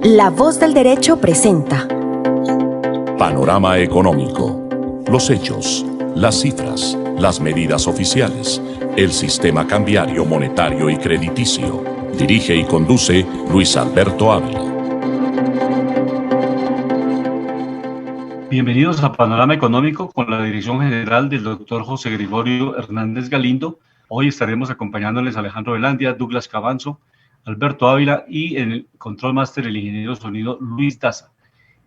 La Voz del Derecho presenta Panorama Económico. Los hechos, las cifras, las medidas oficiales, el sistema cambiario, monetario y crediticio. Dirige y conduce Luis Alberto Ávila. Bienvenidos a Panorama Económico con la dirección general del doctor José Gregorio Hernández Galindo. Hoy estaremos acompañándoles Alejandro Velandia, Douglas Cabanzo, Alberto Ávila y en el Control Master el ingeniero sonido Luis Daza.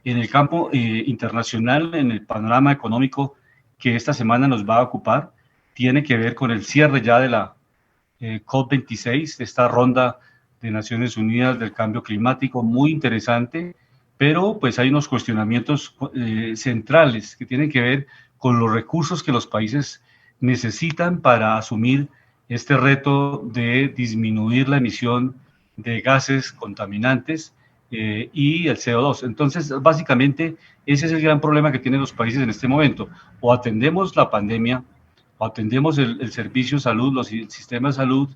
En el campo internacional, en el panorama económico que esta semana nos va a ocupar, tiene que ver con el cierre ya de la COP26, de esta ronda de Naciones Unidas del cambio climático, muy interesante, pero pues hay unos cuestionamientos centrales que tienen que ver con los recursos que los países necesitan para asumir este reto de disminuir la emisión de gases contaminantes y el CO2. Entonces, básicamente, ese es el gran problema que tienen los países en este momento. O atendemos la pandemia, o atendemos el servicio de salud, el sistema de salud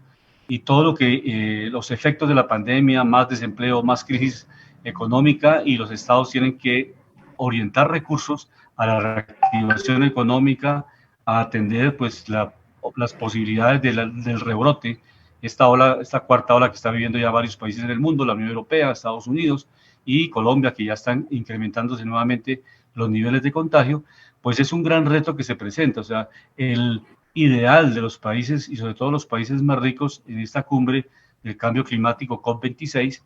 y todo lo que los efectos de la pandemia, más desempleo, más crisis económica, y los estados tienen que orientar recursos a la reactivación económica, a atender pues las posibilidades del rebrote, esta cuarta ola que está viviendo ya varios países en el mundo, la Unión Europea, Estados Unidos y Colombia, que ya están incrementándose nuevamente los niveles de contagio. Pues es un gran reto que se presenta. O sea, el ideal de los países y sobre todo los países más ricos en esta cumbre del cambio climático COP26,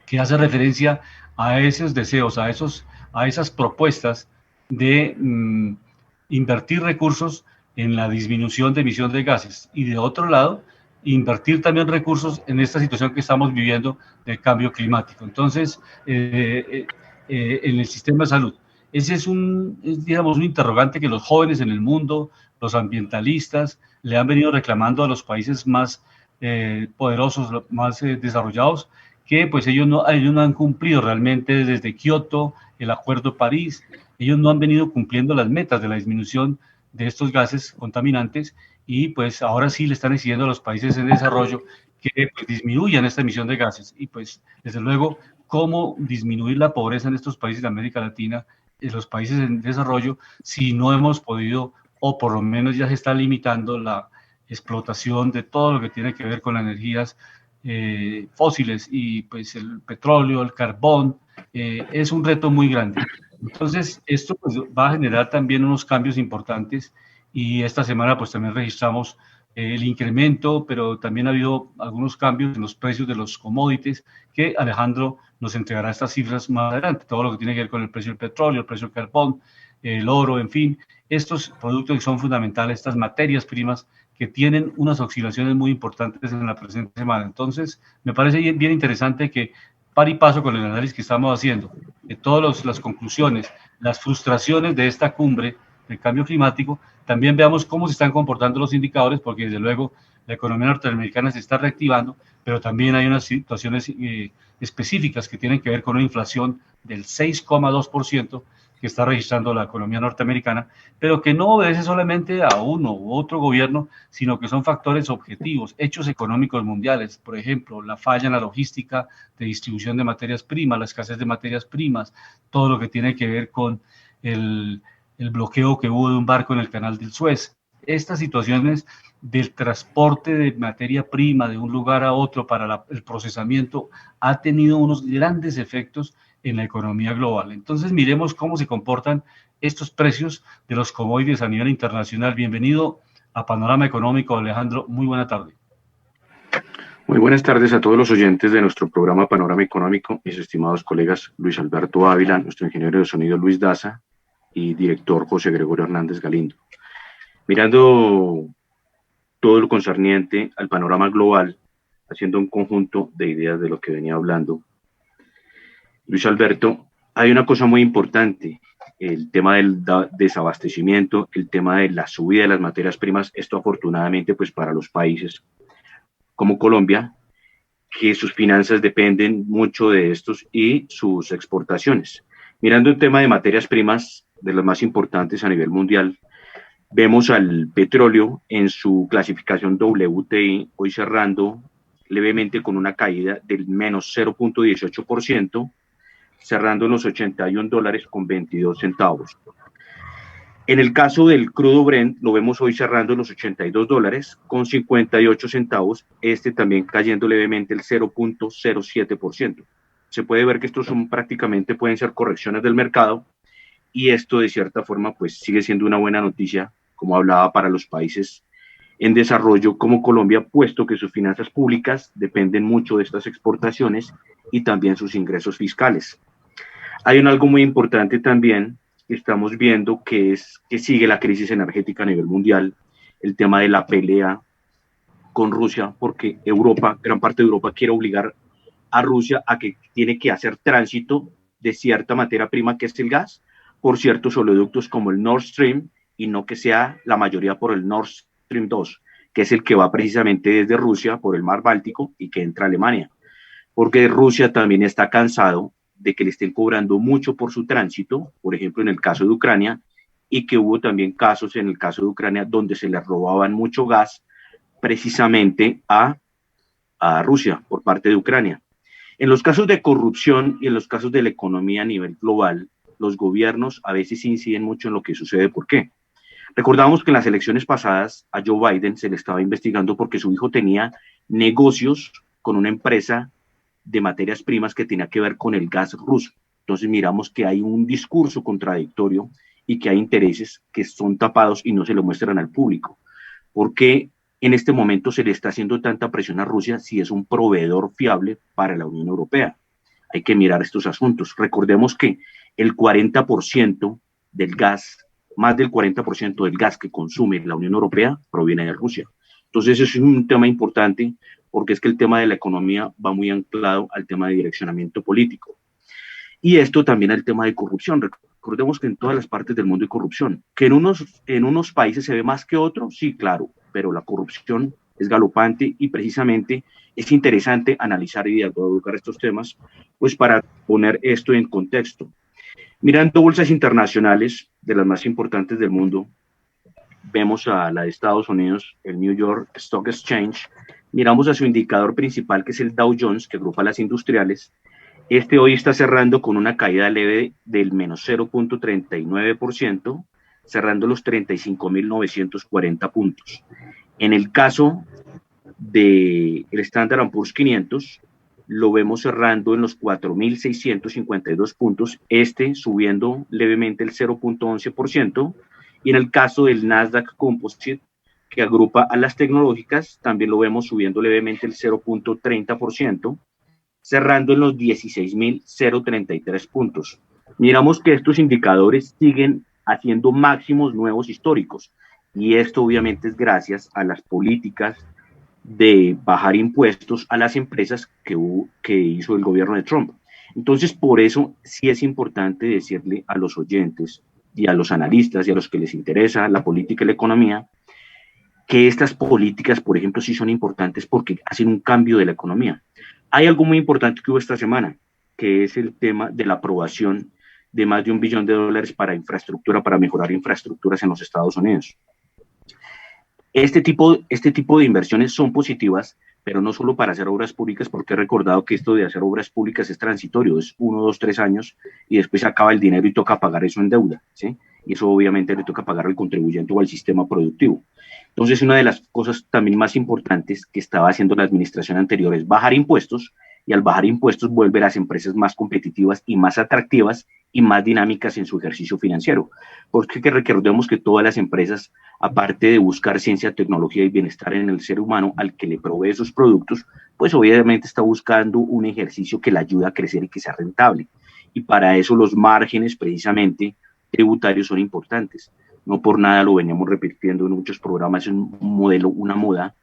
que hace referencia a esos deseos, a esas propuestas de invertir recursos en la disminución de emisión de gases y de otro lado, invertir también recursos en esta situación que estamos viviendo del cambio climático. Entonces, en el sistema de salud. Ese es digamos, un interrogante que los jóvenes en el mundo, los ambientalistas, le han venido reclamando a los países más poderosos, más desarrollados, que pues ellos no han cumplido realmente desde Kioto, el Acuerdo de París. Ellos no han venido cumpliendo las metas de la disminución de estos gases contaminantes y pues ahora sí le están exigiendo a los países en desarrollo que pues, disminuyan esta emisión de gases. Y pues desde luego, cómo disminuir la pobreza en estos países de América Latina, en los países en desarrollo, si no hemos podido, o por lo menos ya se está limitando la explotación de todo lo que tiene que ver con las energías fósiles y pues el petróleo, el carbón, es un reto muy grande. Entonces, esto pues, va a generar también unos cambios importantes y esta semana pues también registramos el incremento, pero también ha habido algunos cambios en los precios de los commodities que Alejandro nos entregará estas cifras más adelante, todo lo que tiene que ver con el precio del petróleo, el precio del carbón, el oro, en fin, estos productos que son fundamentales, estas materias primas que tienen unas oscilaciones muy importantes en la presente semana. Entonces, me parece bien interesante que par y paso con el análisis que estamos haciendo, de todas las conclusiones, las frustraciones de esta cumbre del cambio climático, también veamos cómo se están comportando los indicadores, porque desde luego la economía norteamericana se está reactivando, pero también hay unas situaciones específicas que tienen que ver con una inflación del 6,2% que está registrando la economía norteamericana, pero que no obedece solamente a uno u otro gobierno, sino que son factores objetivos, hechos económicos mundiales, por ejemplo, la falla en la logística de distribución de materias primas, la escasez de materias primas, todo lo que tiene que ver con el bloqueo que hubo de un barco en el canal del Suez. Estas situaciones del transporte de materia prima de un lugar a otro para el procesamiento ha tenido unos grandes efectos en la economía global. Entonces miremos cómo se comportan estos precios de los commodities a nivel internacional. Bienvenido a Panorama Económico, Alejandro. Muy buena tarde. Muy buenas tardes a todos los oyentes de nuestro programa Panorama Económico, mis estimados colegas Luis Alberto Ávila, nuestro ingeniero de sonido Luis Daza y director José Gregorio Hernández Galindo. Mirando todo lo concerniente al panorama global, haciendo un conjunto de ideas de lo que venía hablando Luis Alberto, hay una cosa muy importante, el tema del desabastecimiento, el tema de la subida de las materias primas. Esto afortunadamente pues para los países como Colombia, que sus finanzas dependen mucho de estos y sus exportaciones. Mirando el tema de materias primas, de las más importantes a nivel mundial, vemos al petróleo en su clasificación WTI hoy cerrando levemente con una caída del menos 0,18%, cerrando en los $81.22. En el caso del crudo Brent, lo vemos hoy cerrando en los $82.58, también cayendo levemente el 0.07%. Se puede ver que estos son prácticamente, pueden ser correcciones del mercado, y esto de cierta forma pues sigue siendo una buena noticia, como hablaba, para los países en desarrollo como Colombia, puesto que sus finanzas públicas dependen mucho de estas exportaciones y también sus ingresos fiscales. Hay algo muy importante también que estamos viendo, que es que sigue la crisis energética a nivel mundial, el tema de la pelea con Rusia, porque Europa, gran parte de Europa quiere obligar a Rusia a que tiene que hacer tránsito de cierta materia prima, que es el gas, por ciertos oleoductos como el Nord Stream, y no que sea la mayoría por el Nord Stream 2, que es el que va precisamente desde Rusia por el mar Báltico y que entra a Alemania, porque Rusia también está cansado de que le estén cobrando mucho por su tránsito, por ejemplo en el caso de Ucrania, y que hubo también casos en el caso de Ucrania donde se le robaban mucho gas precisamente a Rusia por parte de Ucrania. En los casos de corrupción y en los casos de la economía a nivel global, los gobiernos a veces inciden mucho en lo que sucede. ¿Por qué? Recordamos que en las elecciones pasadas a Joe Biden se le estaba investigando porque su hijo tenía negocios con una empresa de materias primas que tenía que ver con el gas ruso. Entonces miramos que hay un discurso contradictorio y que hay intereses que son tapados y no se lo muestran al público. ¿Por qué en este momento se le está haciendo tanta presión a Rusia si es un proveedor fiable para la Unión Europea? Hay que mirar estos asuntos. Recordemos que el 40% del gas, más del 40% del gas que consume la Unión Europea proviene de Rusia. Entonces, eso es un tema importante, porque es que el tema de la economía va muy anclado al tema de direccionamiento político. Y esto también al tema de corrupción. Recordemos que en todas las partes del mundo hay corrupción. Que en unos países se ve más que otros, sí, claro, pero la corrupción es galopante y precisamente es interesante analizar y dialogar estos temas, pues para poner esto en contexto. Mirando bolsas internacionales de las más importantes del mundo, vemos a la de Estados Unidos, el New York Stock Exchange, miramos a su indicador principal, que es el Dow Jones, que agrupa las industriales. Hoy está cerrando con una caída leve del menos 0.39%, cerrando los 35.940 puntos. En el caso del Standard & Poor's 500, lo vemos cerrando en los 4.652 puntos, subiendo levemente el 0.11%, y en el caso del Nasdaq Composite, que agrupa a las tecnológicas, también lo vemos subiendo levemente el 0.30%, cerrando en los 16.033 puntos. Miramos que estos indicadores siguen haciendo máximos nuevos históricos, y esto obviamente es gracias a las políticas de bajar impuestos a las empresas que hizo el gobierno de Trump. Entonces, por eso sí es importante decirle a los oyentes y a los analistas y a los que les interesa la política y la economía, que estas políticas, por ejemplo, sí son importantes porque hacen un cambio de la economía. Hay algo muy importante que hubo esta semana, que es el tema de la aprobación de más de $1 billón para infraestructura, para mejorar infraestructuras en los Estados Unidos. Este tipo de inversiones son positivas, pero no solo para hacer obras públicas, porque he recordado que esto de hacer obras públicas es transitorio, es 1, 2, 3 años y después se acaba el dinero y toca pagar eso en deuda, ¿sí? Y eso obviamente le toca pagar al contribuyente o al sistema productivo. Entonces, una de las cosas también más importantes que estaba haciendo la administración anterior es bajar impuestos, y al bajar impuestos vuelve a las empresas más competitivas y más atractivas y más dinámicas en su ejercicio financiero. Porque recordemos que todas las empresas, aparte de buscar ciencia, tecnología y bienestar en el ser humano al que le provee sus productos, pues obviamente está buscando un ejercicio que le ayude a crecer y que sea rentable. Y para eso los márgenes precisamente tributarios son importantes. No por nada lo veníamos repitiendo en muchos programas, es un modelo, una moda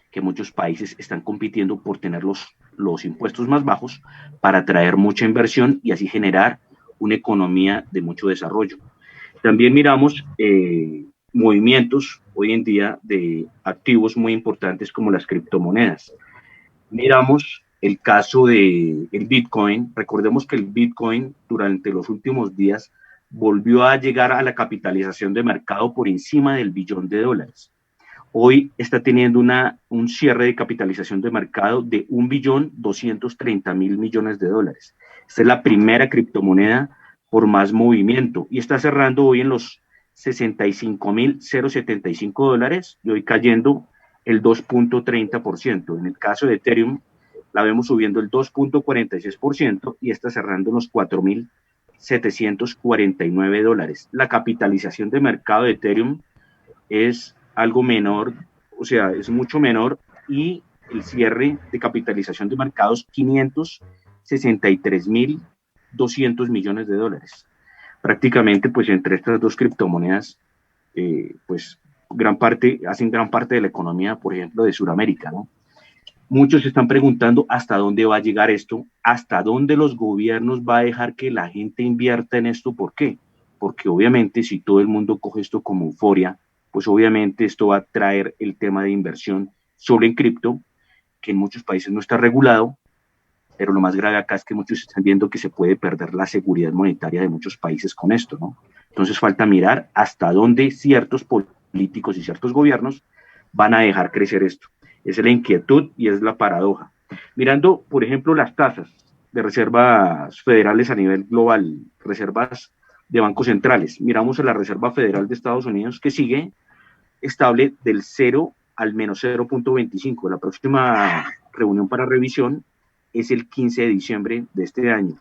que muchos países están compitiendo por tener los impuestos más bajos para atraer mucha inversión y así generar una economía de mucho desarrollo. También miramos movimientos hoy en día de activos muy importantes como las criptomonedas. Miramos el caso del Bitcoin. Recordemos que el Bitcoin durante los últimos días volvió a llegar a la capitalización de mercado por encima del $1 billón. hoy está teniendo un cierre de capitalización de mercado de 1.230.000 millones de dólares. Esta es la primera criptomoneda por más movimiento y está cerrando hoy en los 65.075 dólares y hoy cayendo el 2.30%. En el caso de Ethereum, la vemos subiendo el 2.46% y está cerrando en los 4.749 dólares. La capitalización de mercado de Ethereum es algo menor, o sea, es mucho menor, y el cierre de capitalización de mercados 563.200 millones de dólares. Prácticamente, pues entre estas dos criptomonedas, pues hacen gran parte de la economía, por ejemplo, de Sudamérica, ¿no? Muchos se están preguntando hasta dónde va a llegar esto, hasta dónde los gobiernos va a dejar que la gente invierta en esto. ¿Por qué? Porque obviamente si todo el mundo coge esto como euforia, pues obviamente esto va a traer el tema de inversión solo en cripto, que en muchos países no está regulado, pero lo más grave acá es que muchos están viendo que se puede perder la seguridad monetaria de muchos países con esto, ¿no? Entonces falta mirar hasta dónde ciertos políticos y ciertos gobiernos van a dejar crecer esto. Esa es la inquietud y es la paradoja. Mirando, por ejemplo, las tasas de reservas federales a nivel global, reservas de bancos centrales. Miramos a la Reserva Federal de Estados Unidos, que sigue estable del 0 al menos 0.25. La próxima reunión para revisión es el 15 de diciembre de este año.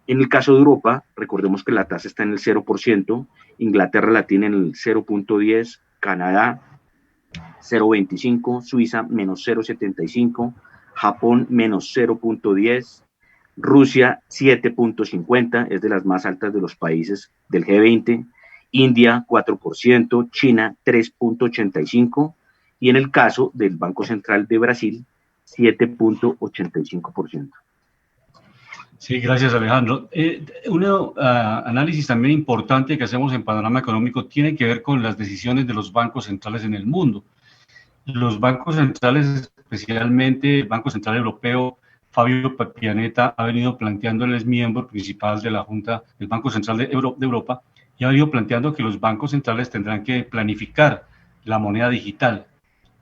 En el caso de Europa, recordemos que la tasa está en el 0%, Inglaterra la tiene en el 0.10, Canadá 0.25, Suiza menos 0.75, Japón menos 0.10, Rusia 7.50, es de las más altas de los países del G20, India 4%, China 3.85 y en el caso del Banco Central de Brasil 7.85%. Sí, gracias Alejandro. Un análisis también importante que hacemos en Panorama Económico tiene que ver con las decisiones de los bancos centrales en el mundo. Los bancos centrales, especialmente el Banco Central Europeo, Fabio Pianeta ha venido planteando, él es miembro principal de la Junta del Banco Central de Europa, y ha venido planteando que los bancos centrales tendrán que planificar la moneda digital.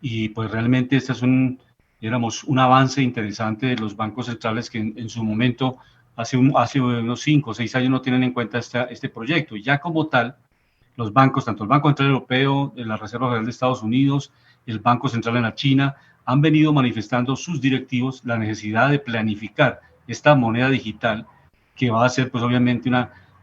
Y pues realmente este es un avance interesante de los bancos centrales que en su momento, hace unos 5 o 6 años, no tienen en cuenta este proyecto. Y ya como tal, los bancos, tanto el Banco Central Europeo, la Reserva Federal de Estados Unidos, el Banco Central en la China, han venido manifestando sus directivos la necesidad de planificar esta moneda digital, que va a ser pues obviamente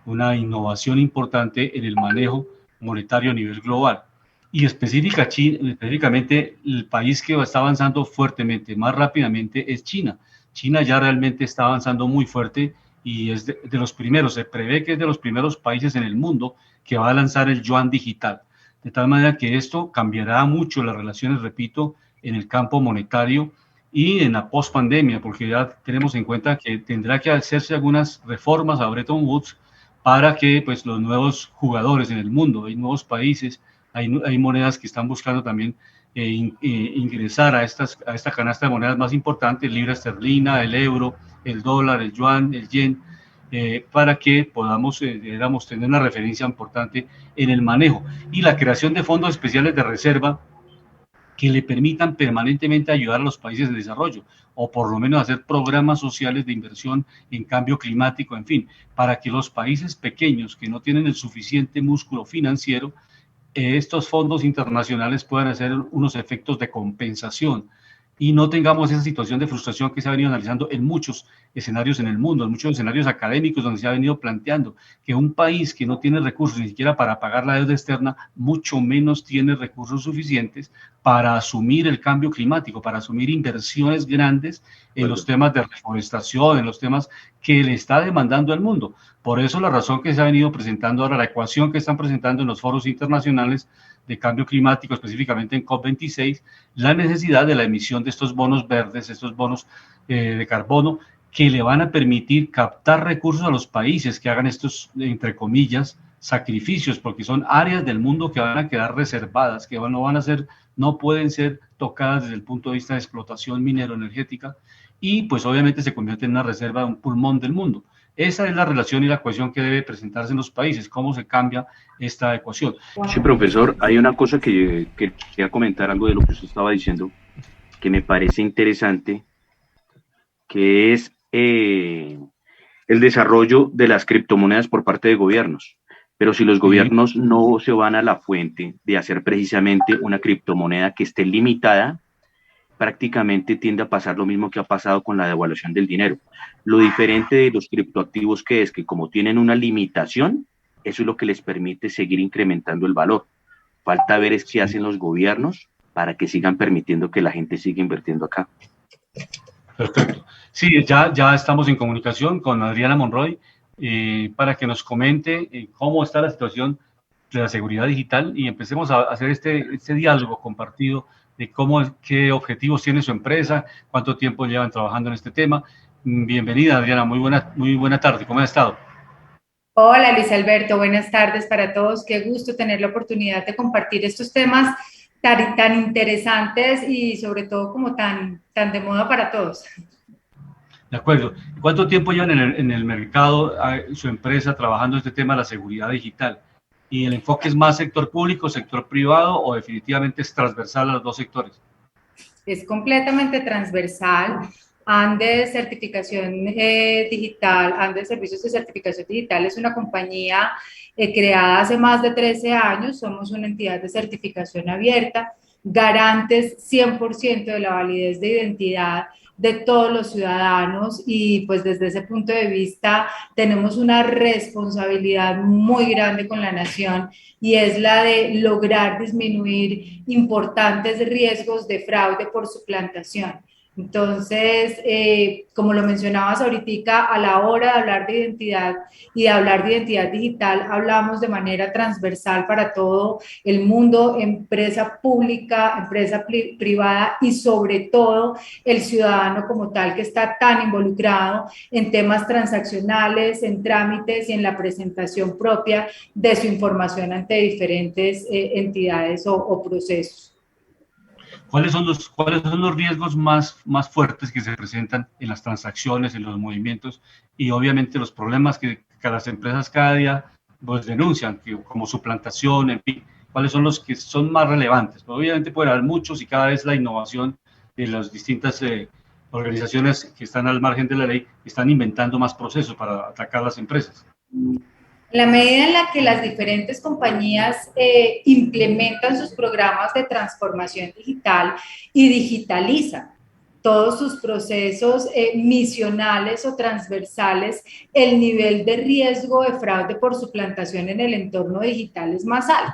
una innovación importante en el manejo monetario a nivel global. Y específicamente el país que está avanzando fuertemente, más rápidamente, es China. China ya realmente está avanzando muy fuerte y es de los primeros, se prevé que es de los primeros países en el mundo que va a lanzar el yuan digital. De tal manera que esto cambiará mucho las relaciones, repito, en el campo monetario y en la post-pandemia, porque ya tenemos en cuenta que tendrá que hacerse algunas reformas a Bretton Woods para que pues, los nuevos jugadores en el mundo, hay nuevos países, hay monedas que están buscando también ingresar a esta canasta de monedas más importantes, libra esterlina, el euro, el dólar, el yuan, el yen, para que podamos tener una referencia importante en el manejo y la creación de fondos especiales de reserva que le permitan permanentemente ayudar a los países de desarrollo o por lo menos hacer programas sociales de inversión en cambio climático, en fin, para que los países pequeños que no tienen el suficiente músculo financiero, estos fondos internacionales puedan hacer unos efectos de compensación y no tengamos esa situación de frustración que se ha venido analizando en muchos escenarios en el mundo, en muchos escenarios académicos donde se ha venido planteando que un país que no tiene recursos ni siquiera para pagar la deuda externa, mucho menos tiene recursos suficientes para asumir el cambio climático, para asumir inversiones grandes en los temas de reforestación, en los temas que le está demandando el mundo. Por eso la razón que se ha venido presentando ahora, la ecuación que están presentando en los foros internacionales de cambio climático, específicamente en COP26, la necesidad de la emisión de estos bonos verdes, estos bonos de carbono, que le van a permitir captar recursos a los países que hagan estos, entre comillas, sacrificios, porque son áreas del mundo que van a quedar reservadas, que no pueden ser tocadas desde el punto de vista de explotación minero-energética, y pues obviamente se convierte en una reserva, un pulmón del mundo. Esa es la relación y la ecuación que debe presentarse en los países. ¿Cómo se cambia esta ecuación? Sí, profesor, hay una cosa que quería comentar, algo de lo que usted estaba diciendo, que me parece interesante, que es el desarrollo de las criptomonedas por parte de gobiernos. Pero si los gobiernos no se van a la fuente de hacer precisamente una criptomoneda que esté limitada, prácticamente tiende a pasar lo mismo que ha pasado con la devaluación del dinero. Lo diferente de los criptoactivos que es que como tienen una limitación, eso es lo que les permite seguir incrementando el valor. Falta ver es qué hacen los gobiernos para que sigan permitiendo que la gente siga invirtiendo acá. Perfecto. Sí, ya estamos en comunicación con Adriana Monroy para que nos comente cómo está la situación de la seguridad digital y empecemos a hacer este diálogo compartido de qué objetivos tiene su empresa, cuánto tiempo llevan trabajando en este tema. Bienvenida, Adriana, muy buena tarde. ¿Cómo ha estado? Hola Luis Alberto, buenas tardes para todos. Qué gusto tener la oportunidad de compartir estos temas tan interesantes y sobre todo como tan de moda para todos. De acuerdo. ¿Cuánto tiempo llevan en el mercado su empresa trabajando este tema de la seguridad digital? ¿Y el enfoque es más sector público, sector privado o definitivamente es transversal a los dos sectores? Es completamente transversal. Andes Certificación Digital, Andes Servicios de Certificación Digital es una compañía creada hace más de 13 años. Somos una entidad de certificación abierta, garantes 100% de la validez de identidad de todos los ciudadanos y pues desde ese punto de vista tenemos una responsabilidad muy grande con la nación y es la de lograr disminuir importantes riesgos de fraude por suplantación. Entonces, como lo mencionabas ahorita, a la hora de hablar de identidad y de hablar de identidad digital, hablamos de manera transversal para todo el mundo, empresa pública, empresa privada y sobre todo el ciudadano como tal que está tan involucrado en temas transaccionales, en trámites y en la presentación propia de su información ante diferentes entidades o procesos. ¿Cuáles son los riesgos más fuertes que se presentan en las transacciones, en los movimientos y obviamente los problemas que las empresas cada día pues, denuncian, como suplantación, en fin? ¿Cuáles son los que son más relevantes? Pues, obviamente puede haber muchos y cada vez la innovación de las distintas organizaciones que están al margen de la ley están inventando más procesos para atacar a las empresas. La medida en la que las diferentes compañías implementan sus programas de transformación digital y digitalizan todos sus procesos misionales o transversales, el nivel de riesgo de fraude por suplantación en el entorno digital es más alto.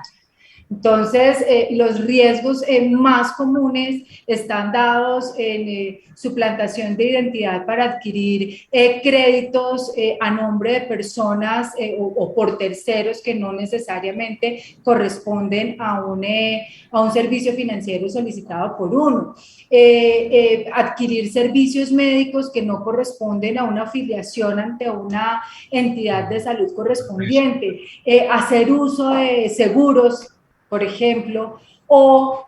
Entonces, los riesgos más comunes están dados en suplantación de identidad para adquirir créditos a nombre de personas o por terceros que no necesariamente corresponden a un servicio financiero solicitado por uno. Adquirir servicios médicos que no corresponden a una afiliación ante una entidad de salud correspondiente. Hacer uso de seguros, por ejemplo, o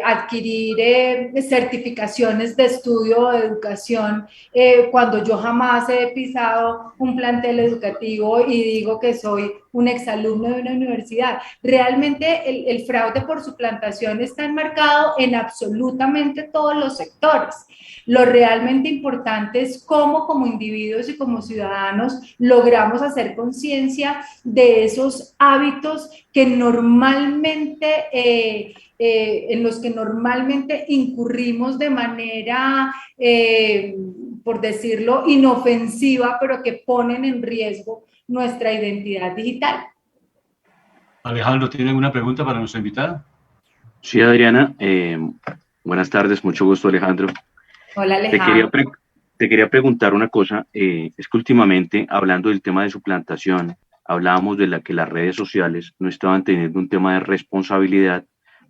adquirir certificaciones de estudio o de educación cuando yo jamás he pisado un plantel educativo y digo que soy un exalumno de una universidad. Realmente el fraude por suplantación está enmarcado en absolutamente todos los sectores. Lo realmente importante es cómo como individuos y como ciudadanos logramos hacer conciencia de esos hábitos que normalmente, en los que normalmente incurrimos de manera, por decirlo, inofensiva, pero que ponen en riesgo nuestra identidad digital. Alejandro, ¿tiene alguna pregunta para nuestra invitada? Sí, Adriana. Buenas tardes, mucho gusto, Alejandro. Hola, Alejandro. Te quería preguntar una cosa. Es que últimamente, hablando del tema de suplantación, hablábamos de que las redes sociales no estaban teniendo un tema de responsabilidad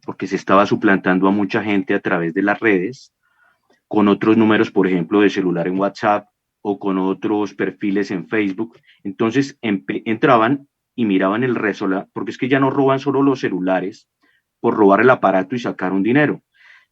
porque se estaba suplantando a mucha gente a través de las redes con otros números, por ejemplo, de celular en WhatsApp o con otros perfiles en Facebook. Entonces entraban y miraban el resto, porque es que ya no roban solo los celulares por robar el aparato y sacar un dinero,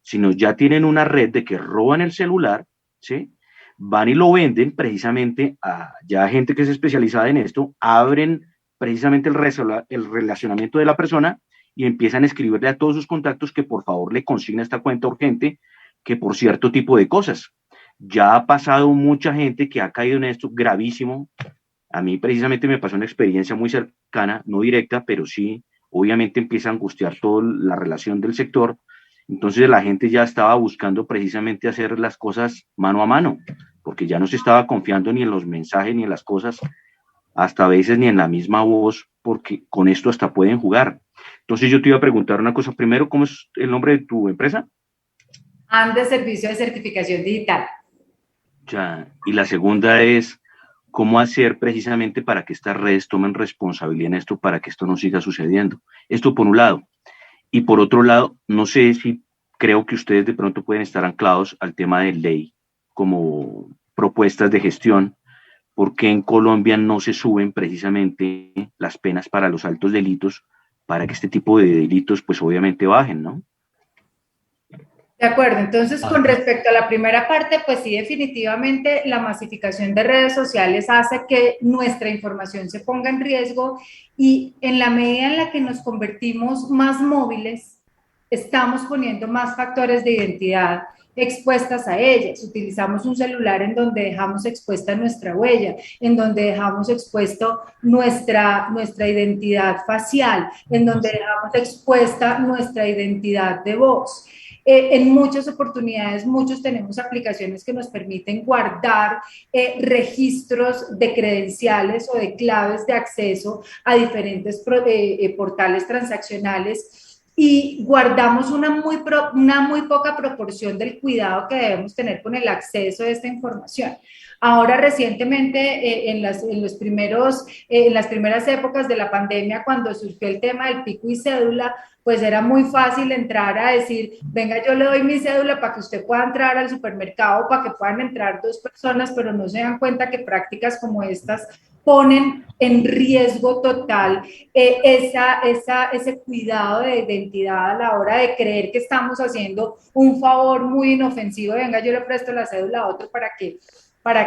sino ya tienen una red de que roban el celular, ¿sí? van y lo venden precisamente a ya gente que es especializada en esto, abren precisamente el relacionamiento de la persona y empiezan a escribirle a todos sus contactos que por favor le consigna esta cuenta urgente, que por cierto tipo de cosas. Ya ha pasado mucha gente que ha caído en esto gravísimo. A mí precisamente me pasó una experiencia muy cercana, no directa, pero sí, obviamente empieza a angustiar toda la relación del sector. Entonces la gente ya estaba buscando precisamente hacer las cosas mano a mano, porque ya no se estaba confiando ni en los mensajes ni en las cosas, hasta a veces ni en la misma voz, porque con esto hasta pueden jugar. Entonces yo te iba a preguntar una cosa. Primero, ¿cómo es el nombre de tu empresa? ANDE, Servicio de Certificación Digital. Ya. Y la segunda es, ¿cómo hacer precisamente para que estas redes tomen responsabilidad en esto, para que esto no siga sucediendo? Esto por un lado. Y por otro lado, no sé si creo que ustedes de pronto pueden estar anclados al tema de ley como propuestas de gestión, porque en Colombia no se suben precisamente las penas para los altos delitos, para que este tipo de delitos pues obviamente bajen, ¿no? De acuerdo, entonces con respecto a la primera parte, pues sí, definitivamente la masificación de redes sociales hace que nuestra información se ponga en riesgo y en la medida en la que nos convertimos más móviles, estamos poniendo más factores de identidad expuestas a ellas. Utilizamos un celular en donde dejamos expuesta nuestra huella, en donde dejamos expuesto nuestra identidad facial, en donde dejamos expuesta nuestra identidad de voz. En muchas oportunidades, muchos tenemos aplicaciones que nos permiten guardar registros de credenciales o de claves de acceso a diferentes portales transaccionales y guardamos una muy poca proporción del cuidado que debemos tener con el acceso a esta información. Ahora, recientemente, en las primeras épocas de la pandemia, cuando surgió el tema del pico y cédula, pues era muy fácil entrar a decir, venga, yo le doy mi cédula para que usted pueda entrar al supermercado, para que puedan entrar 2 personas, pero no se dan cuenta que prácticas como estas ponen en riesgo total ese cuidado de identidad a la hora de creer que estamos haciendo un favor muy inofensivo, venga, yo le presto la cédula a otro para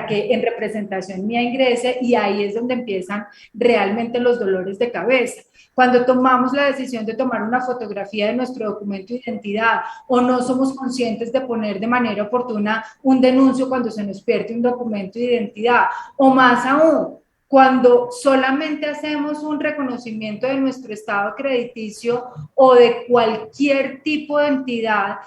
que en representación mía ingrese, y ahí es donde empiezan realmente los dolores de cabeza. Cuando tomamos la decisión de tomar una fotografía de nuestro documento de identidad o no somos conscientes de poner de manera oportuna un denuncio cuando se nos pierde un documento de identidad, o más aún, cuando solamente hacemos un reconocimiento de nuestro estado crediticio o de cualquier tipo de entidad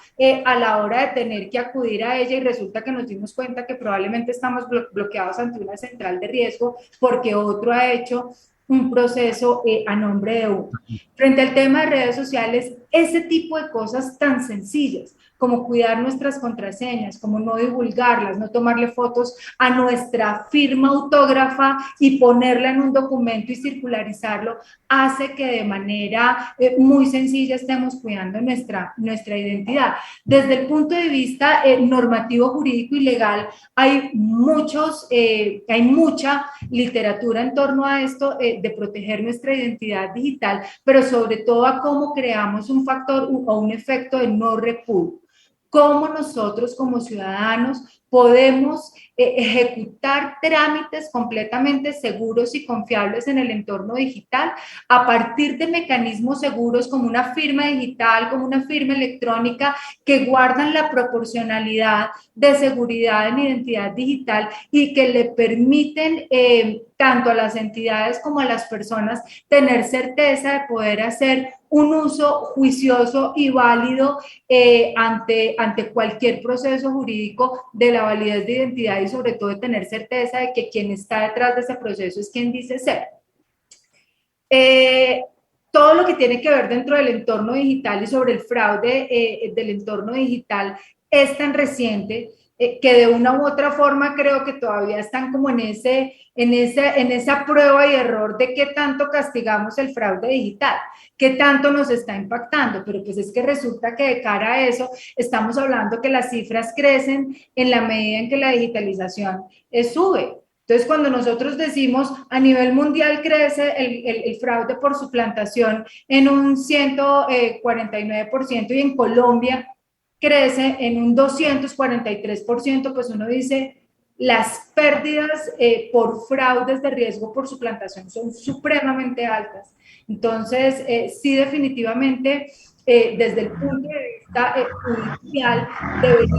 a la hora de tener que acudir a ella y resulta que nos dimos cuenta que probablemente estamos bloqueados ante una central de riesgo porque otro ha hecho un proceso a nombre de uno. Frente al tema de redes sociales, ese tipo de cosas tan sencillas como cuidar nuestras contraseñas, como no divulgarlas, no tomarle fotos a nuestra firma autógrafa y ponerla en un documento y circularizarlo, hace que de manera muy sencilla estemos cuidando nuestra identidad. Desde el punto de vista normativo, jurídico y legal, hay mucha literatura en torno a esto de proteger nuestra identidad digital, pero sobre todo a cómo creamos un factor o un efecto de no repudio. Cómo nosotros como ciudadanos podemos ejecutar trámites completamente seguros y confiables en el entorno digital a partir de mecanismos seguros como una firma digital, como una firma electrónica, que guardan la proporcionalidad de seguridad en identidad digital y que le permiten tanto a las entidades como a las personas tener certeza de poder hacer un uso juicioso y válido ante cualquier proceso jurídico de la validez de identidad y sobre todo de tener certeza de que quien está detrás de ese proceso es quien dice ser. Todo lo que tiene que ver dentro del entorno digital y sobre el fraude del entorno digital es tan reciente que de una u otra forma creo que todavía están como en esa prueba y error de qué tanto castigamos el fraude digital, qué tanto nos está impactando, pero pues es que resulta que de cara a eso estamos hablando que las cifras crecen en la medida en que la digitalización sube. Entonces, cuando nosotros decimos a nivel mundial crece el fraude por suplantación en un 149% y en Colombia crece en un 243%, pues uno dice, las pérdidas por fraudes de riesgo por suplantación son supremamente altas. Entonces, sí, definitivamente, desde el punto de vista judicial, debería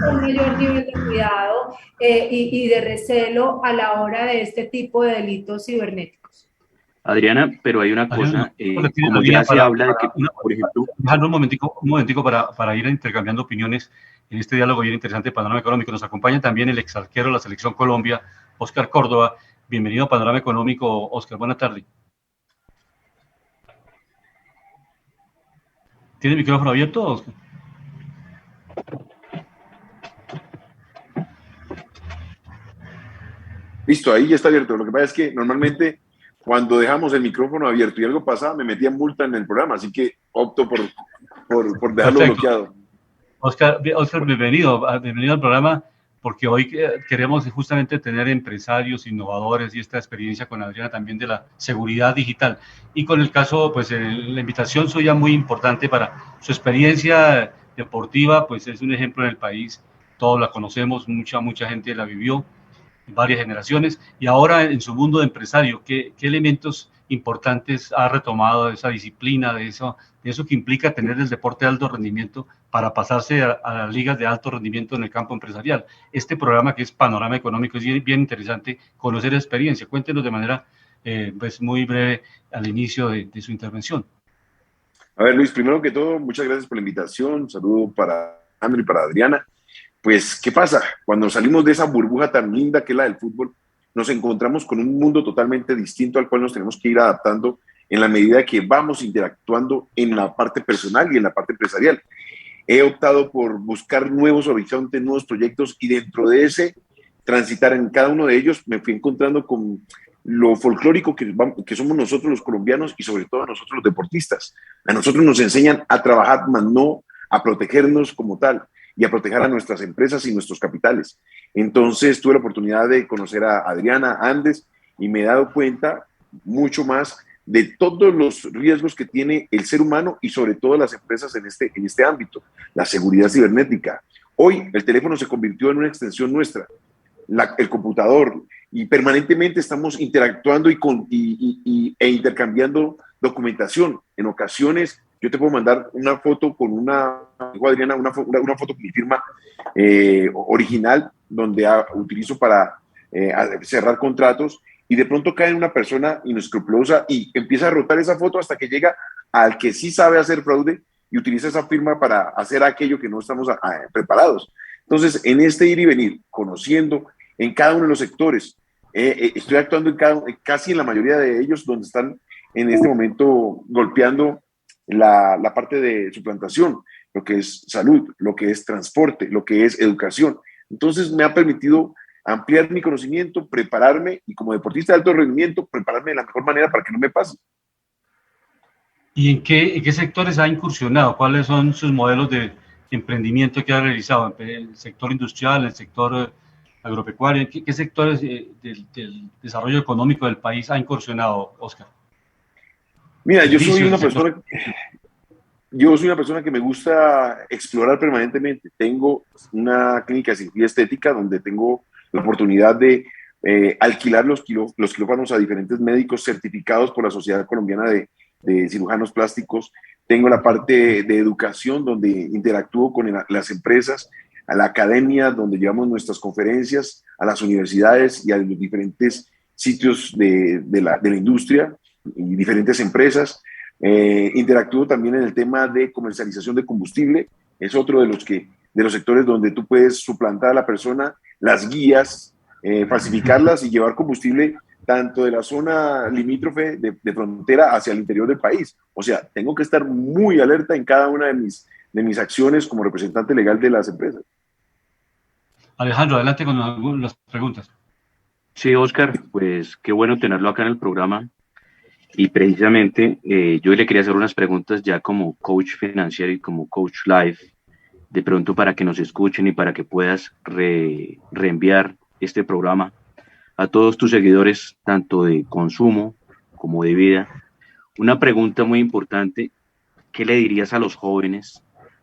tener un mayor nivel de cuidado y de recelo a la hora de este tipo de delitos cibernéticos. Adriana, pero hay una cosa, como ya se habla de que, por ejemplo... Dejando un momentico para ir intercambiando opiniones en este diálogo bien interesante de Panorama Económico. Nos acompaña también el exarquero de la Selección Colombia, Óscar Córdoba. Bienvenido a Panorama Económico, Óscar. Buenas tardes. ¿Tiene el micrófono abierto, Óscar? Listo, ahí ya está abierto. Lo que pasa es que normalmente cuando dejamos el micrófono abierto y algo pasaba, me metían multa en el programa, así que opto por dejarlo Perfecto. bloqueado. Óscar, bienvenido al programa, porque hoy queremos justamente tener empresarios, innovadores y esta experiencia con Adriana también de la seguridad digital. Y con el caso, pues la invitación suya muy importante para su experiencia deportiva, pues es un ejemplo en el país, todos la conocemos, mucha gente la vivió, varias generaciones, y ahora en su mundo de empresario, ¿qué elementos importantes ha retomado de esa disciplina, de eso que implica tener el deporte de alto rendimiento para pasarse a las ligas de alto rendimiento en el campo empresarial? Este programa que es Panorama Económico es bien interesante conocer la experiencia. Cuéntenos de manera pues muy breve al inicio de su intervención. A ver, Luis, primero que todo, muchas gracias por la invitación. Un saludo para Andrew y para Adriana. Pues, ¿qué pasa? Cuando salimos de esa burbuja tan linda que es la del fútbol, nos encontramos con un mundo totalmente distinto al cual nos tenemos que ir adaptando en la medida que vamos interactuando en la parte personal y en la parte empresarial. He optado por buscar nuevos horizontes, nuevos proyectos, y dentro de ese transitar en cada uno de ellos me fui encontrando con lo folclórico que somos nosotros los colombianos y sobre todo nosotros los deportistas. A nosotros nos enseñan a trabajar, más no a protegernos como tal, y a proteger a nuestras empresas y nuestros capitales. Entonces tuve la oportunidad de conocer a Adriana Andes y me he dado cuenta mucho más de todos los riesgos que tiene el ser humano y sobre todo las empresas en este ámbito, la seguridad cibernética. Hoy el teléfono se convirtió en una extensión nuestra, el computador, y permanentemente estamos interactuando e intercambiando documentación. En ocasiones yo te puedo mandar una foto con Adriana, una foto con mi firma original, donde utilizo para cerrar contratos, y de pronto cae una persona inescrupulosa y empieza a rotar esa foto hasta que llega al que sí sabe hacer fraude y utiliza esa firma para hacer aquello que no estamos preparados. Entonces, en este ir y venir, conociendo en cada uno de los sectores, estoy actuando casi en la mayoría de ellos, donde están en este momento golpeando la parte de suplantación, lo que es salud, lo que es transporte, lo que es educación. Entonces me ha permitido ampliar mi conocimiento, prepararme, y como deportista de alto rendimiento, prepararme de la mejor manera para que no me pase. ¿Y en qué sectores ha incursionado? ¿Cuáles son sus modelos de emprendimiento que ha realizado? ¿En el sector industrial, en el sector agropecuario? ¿Qué sectores del desarrollo económico del país ha incursionado, Óscar? Mira, yo soy una persona que me gusta explorar permanentemente. Tengo una clínica de cirugía estética donde tengo la oportunidad de alquilar los quirófanos a diferentes médicos certificados por la Sociedad Colombiana de Cirujanos Plásticos. Tengo la parte de educación donde interactúo con las empresas, a la academia donde llevamos nuestras conferencias, a las universidades y a los diferentes sitios de la industria y diferentes empresas. Interactúo también en el tema de comercialización de combustible. Es otro de los sectores donde tú puedes suplantar a la persona, las guías, falsificarlas y llevar combustible tanto de la zona limítrofe de frontera hacia el interior del país. O sea, tengo que estar muy alerta en cada una de mis acciones como representante legal de las empresas. Alejandro, adelante con las preguntas. Sí, Óscar, pues qué bueno tenerlo acá en el programa. Y precisamente yo le quería hacer unas preguntas ya como coach financiero y como coach life, de pronto para que nos escuchen y para que puedas reenviar este programa a todos tus seguidores, tanto de consumo como de vida. Una pregunta muy importante: ¿qué le dirías a los jóvenes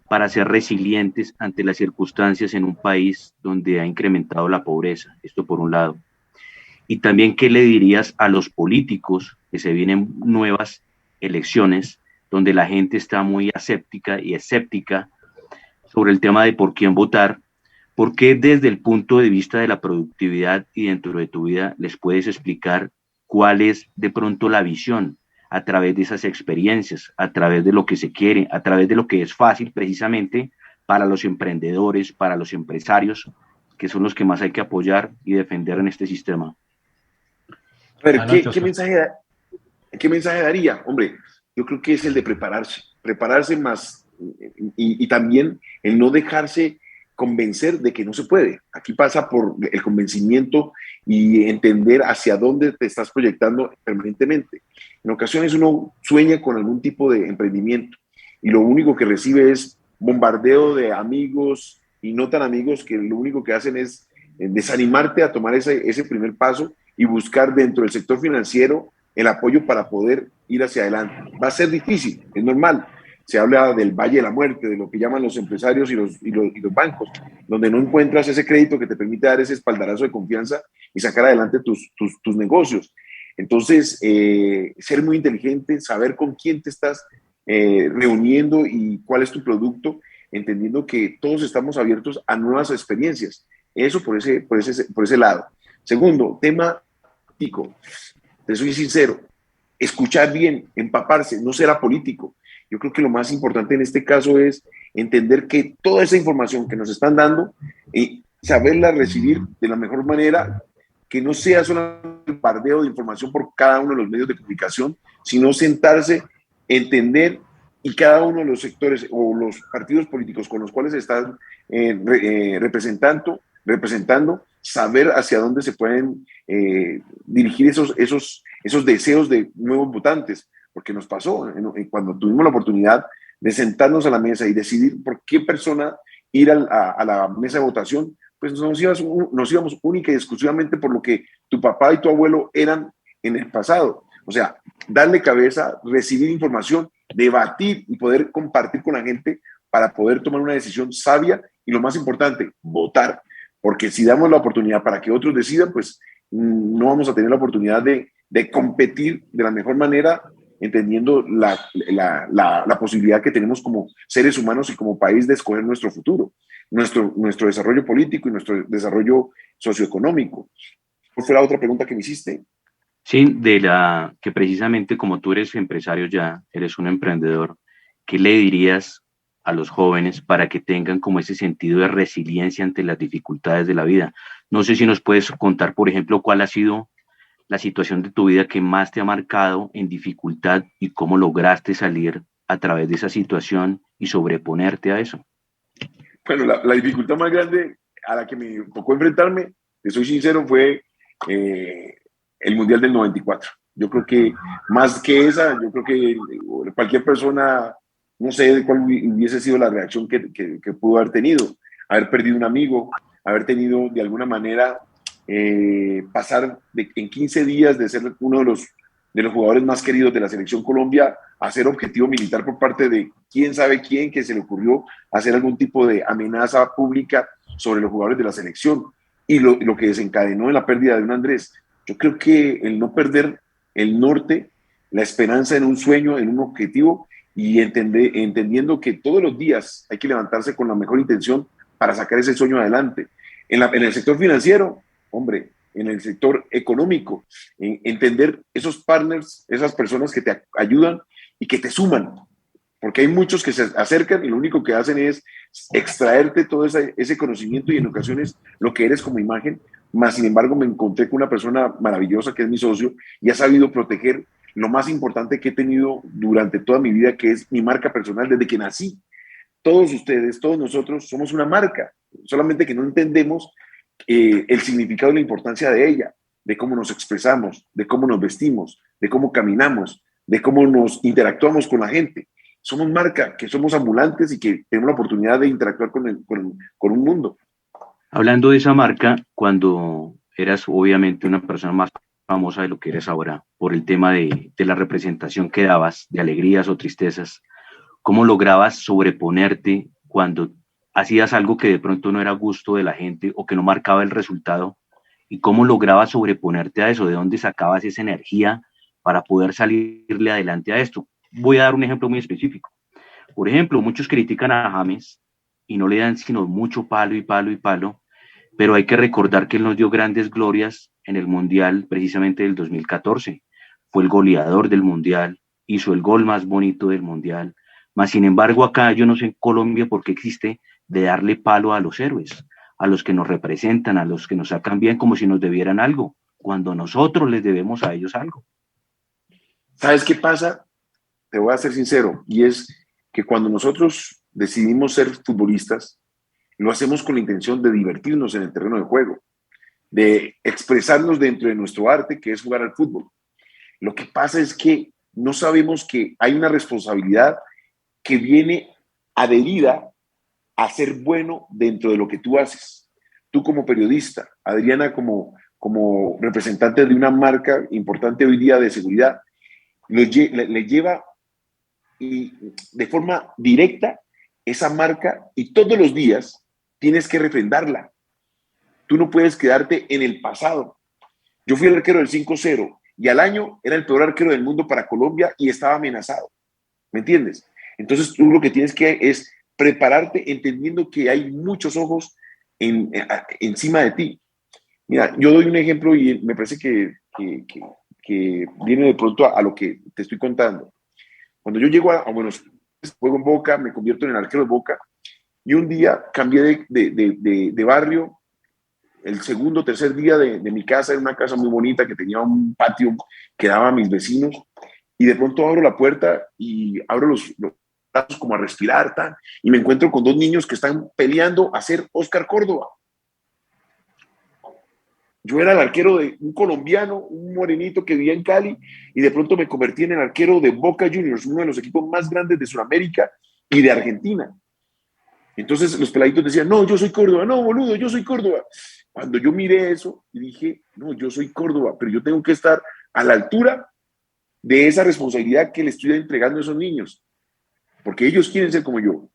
para ser resilientes ante las circunstancias en un país donde ha incrementado la pobreza? Esto por un lado. Y también, ¿qué le dirías a los políticos que se vienen nuevas elecciones donde la gente está muy aséptica y escéptica sobre el tema de por quién votar? ¿Por qué desde el punto de vista de la productividad y dentro de tu vida les puedes explicar cuál es de pronto la visión a través de esas experiencias, a través de lo que se quiere, a través de lo que es fácil precisamente para los emprendedores, para los empresarios, que son los que más hay que apoyar y defender en este sistema? A ver, ¿qué mensaje daría? Hombre, yo creo que es el de prepararse más y también el no dejarse convencer de que no se puede. Aquí pasa por el convencimiento y entender hacia dónde te estás proyectando permanentemente. En ocasiones uno sueña con algún tipo de emprendimiento y lo único que recibe es bombardeo de amigos y no tan amigos que lo único que hacen es desanimarte a tomar ese primer paso y buscar dentro del sector financiero el apoyo para poder ir hacia adelante. Va a ser difícil, es normal. Se habla del valle de la muerte, de lo que llaman los empresarios y los bancos, donde no encuentras ese crédito que te permite dar ese espaldarazo de confianza y sacar adelante tus negocios. Entonces, ser muy inteligente, saber con quién te estás reuniendo y cuál es tu producto, entendiendo que todos estamos abiertos a nuevas experiencias. Eso por ese lado. Segundo, tema político. Te soy sincero, escuchar bien, empaparse, no ser apolítico. Yo creo que lo más importante en este caso es entender que toda esa información que nos están dando, saberla recibir de la mejor manera, que no sea solo el bombardeo de información por cada uno de los medios de comunicación, sino sentarse, entender y cada uno de los sectores o los partidos políticos con los cuales se están representando, saber hacia dónde se pueden dirigir esos deseos de nuevos votantes. Porque nos pasó cuando tuvimos la oportunidad de sentarnos a la mesa y decidir por qué persona ir a la mesa de votación, pues nos íbamos única y exclusivamente por lo que tu papá y tu abuelo eran en el pasado. O sea, darle cabeza, recibir información, debatir y poder compartir con la gente para poder tomar una decisión sabia y lo más importante, votar. Porque si damos la oportunidad para que otros decidan, pues no vamos a tener la oportunidad de competir de la mejor manera, entendiendo la posibilidad que tenemos como seres humanos y como país de escoger nuestro futuro, nuestro desarrollo político y nuestro desarrollo socioeconómico. ¿Cuál fue la otra pregunta que me hiciste? Sí, que precisamente como tú eres empresario ya, eres un emprendedor, ¿qué le dirías a los jóvenes para que tengan como ese sentido de resiliencia ante las dificultades de la vida? No sé si nos puedes contar, por ejemplo, cuál ha sido la situación de tu vida que más te ha marcado en dificultad y cómo lograste salir a través de esa situación y sobreponerte a eso. Bueno, la dificultad más grande a la que me tocó enfrentarme, te soy sincero, fue el Mundial del 94. Yo creo que más que esa, yo creo que cualquier persona, no sé cuál hubiese sido la reacción que pudo haber tenido. Haber perdido un amigo, haber tenido de alguna manera pasar en 15 días de ser uno de los jugadores más queridos de la selección Colombia a ser objetivo militar por parte de quién sabe quién, que se le ocurrió hacer algún tipo de amenaza pública sobre los jugadores de la selección y lo que desencadenó en la pérdida de un Andrés. Yo creo que el no perder el norte, la esperanza en un sueño, en un objetivo y entendiendo que todos los días hay que levantarse con la mejor intención para sacar ese sueño adelante. En el sector financiero, hombre, en el sector económico, entender esos partners, esas personas que te ayudan y que te suman, porque hay muchos que se acercan y lo único que hacen es extraerte todo ese conocimiento y en ocasiones lo que eres como imagen, más sin embargo me encontré con una persona maravillosa que es mi socio y ha sabido proteger lo más importante que he tenido durante toda mi vida, que es mi marca personal desde que nací. Todos ustedes, todos nosotros somos una marca, solamente que no entendemos el significado y la importancia de ella, de cómo nos expresamos, de cómo nos vestimos, de cómo caminamos, de cómo nos interactuamos con la gente. Somos marca, que somos ambulantes y que tenemos la oportunidad de interactuar con un mundo. Hablando de esa marca, cuando eras obviamente una persona más famosa de lo que eres ahora, por el tema de la representación que dabas, de alegrías o tristezas, ¿cómo lograbas sobreponerte cuando hacías algo que de pronto no era gusto de la gente o que no marcaba el resultado, y cómo lograbas sobreponerte a eso, de dónde sacabas esa energía para poder salirle adelante a esto. Voy a dar un ejemplo muy específico. Por ejemplo, muchos critican a James y no le dan sino mucho palo y palo y palo, pero hay que recordar que él nos dio grandes glorias en el Mundial precisamente del 2014. Fue el goleador del Mundial, hizo el gol más bonito del Mundial. Mas, sin embargo, acá yo no sé en Colombia por qué existe de darle palo a los héroes, a los que nos representan, a los que nos sacan bien como si nos debieran algo, cuando nosotros les debemos a ellos algo. ¿Sabes qué pasa? Te voy a ser sincero, y es que cuando nosotros decidimos ser futbolistas, lo hacemos con la intención de divertirnos en el terreno de juego, de expresarnos dentro de nuestro arte, que es jugar al fútbol. Lo que pasa es que no sabemos que hay una responsabilidad que viene adherida a ser bueno dentro de lo que tú haces. Tú como periodista, Adriana como representante de una marca importante hoy día de seguridad, le lleva y de forma directa esa marca, y todos los días tienes que refrendarla. Tú no puedes quedarte en el pasado. Yo fui el arquero del 5-0 y al año era el peor arquero del mundo para Colombia y estaba amenazado. ¿Me entiendes? Entonces tú lo que tienes que es prepararte entendiendo que hay muchos ojos encima de ti. Mira, yo doy un ejemplo y me parece que viene de pronto a lo que te estoy contando. Cuando yo llego a Buenos Aires, juego en Boca, me convierto en el arquero de Boca, y un día cambié de barrio. El segundo, tercer día de mi casa, era una casa muy bonita que tenía un patio que daba a mis vecinos, y de pronto abro la puerta y abro los brazos como a respirar, y me encuentro con dos niños que están peleando a ser Oscar Córdoba. Yo era el arquero de un colombiano, un morenito que vivía en Cali, y de pronto me convertí en el arquero de Boca Juniors, uno de los equipos más grandes de Sudamérica y de Argentina. Entonces los peladitos decían, no, yo soy Córdoba, no, boludo, yo soy Córdoba. Cuando yo miré eso y dije, no, yo soy Córdoba, pero yo tengo que estar a la altura de esa responsabilidad que le estoy entregando a esos niños, porque ellos quieren ser como yo.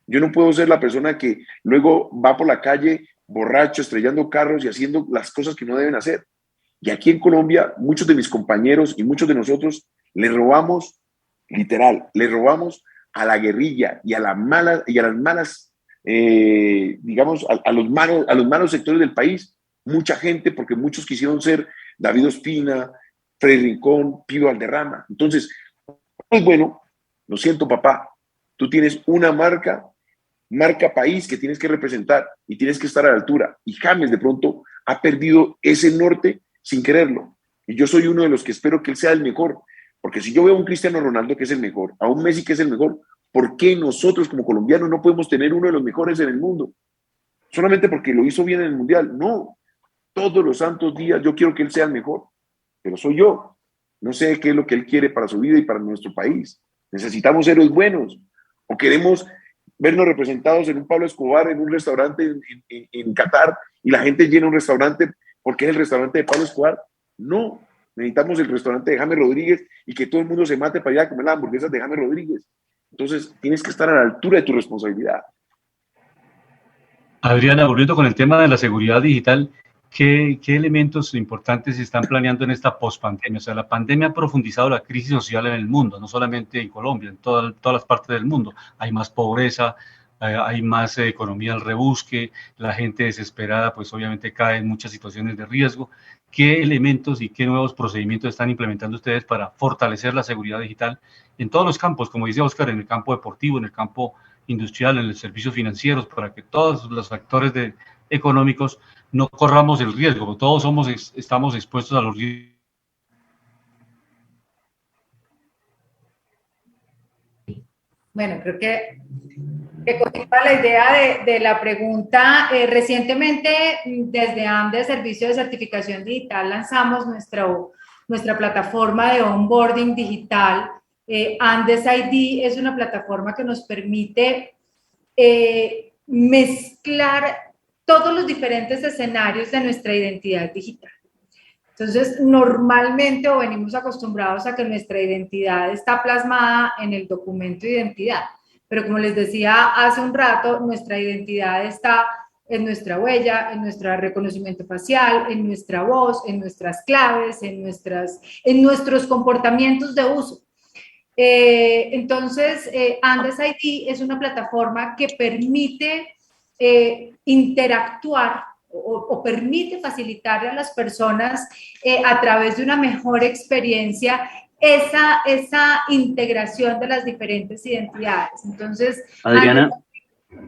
Yo no puedo ser la persona que luego va por la calle borracho, estrellando carros y haciendo las cosas que no deben hacer. Y aquí en Colombia, muchos de mis compañeros y muchos de nosotros le robamos, literal, le robamos a la guerrilla y a las malas, digamos, a los malos sectores del país, mucha gente, porque muchos quisieron ser David Ospina, Freddy Rincón, Pío Valderrama. Entonces, pues bueno, lo siento, papá, tú tienes una marca país que tienes que representar y tienes que estar a la altura. Y James de pronto ha perdido ese norte sin quererlo. Y yo soy uno de los que espero que él sea el mejor. Porque si yo veo a un Cristiano Ronaldo que es el mejor, a un Messi que es el mejor, ¿por qué nosotros como colombianos no podemos tener uno de los mejores en el mundo? Solamente porque lo hizo bien en el Mundial. No, todos los santos días yo quiero que él sea el mejor, pero soy yo. No sé qué es lo que él quiere para su vida y para nuestro país. Necesitamos héroes buenos, o queremos vernos representados en un Pablo Escobar, en un restaurante en Qatar, y la gente llena un restaurante porque es el restaurante de Pablo Escobar. No, necesitamos el restaurante de James Rodríguez y que todo el mundo se mate para ir a comer las hamburguesas de James Rodríguez. Entonces, tienes que estar a la altura de tu responsabilidad. Adriana, volviendo con el tema de la seguridad digital, ¿qué elementos importantes se están planeando en esta pospandemia? O sea, la pandemia ha profundizado la crisis social en el mundo, no solamente en Colombia, en todas las partes del mundo. Hay más pobreza, hay más economía al rebusque, la gente desesperada, pues obviamente cae en muchas situaciones de riesgo. ¿Qué elementos y qué nuevos procedimientos están implementando ustedes para fortalecer la seguridad digital en todos los campos, como dice Oscar, en el campo deportivo, en el campo industrial, en los servicios financieros, para que todos los factores económicos no corramos el riesgo? Todos estamos expuestos a los riesgos. Bueno, creo que cogí la idea de la pregunta. Recientemente, desde Andes, Servicio de Certificación Digital, lanzamos nuestra plataforma de onboarding digital. Andes ID es una plataforma que nos permite mezclar todos los diferentes escenarios de nuestra identidad digital. Entonces, normalmente o venimos acostumbrados a que nuestra identidad está plasmada en el documento de identidad, pero como les decía hace un rato, nuestra identidad está en nuestra huella, en nuestro reconocimiento facial, en nuestra voz, en nuestras claves, en nuestros comportamientos de uso. Entonces, Andes ID es una plataforma que permite interactuar o permite facilitarle a las personas a través de una mejor experiencia esa integración de las diferentes identidades. Entonces, Adriana,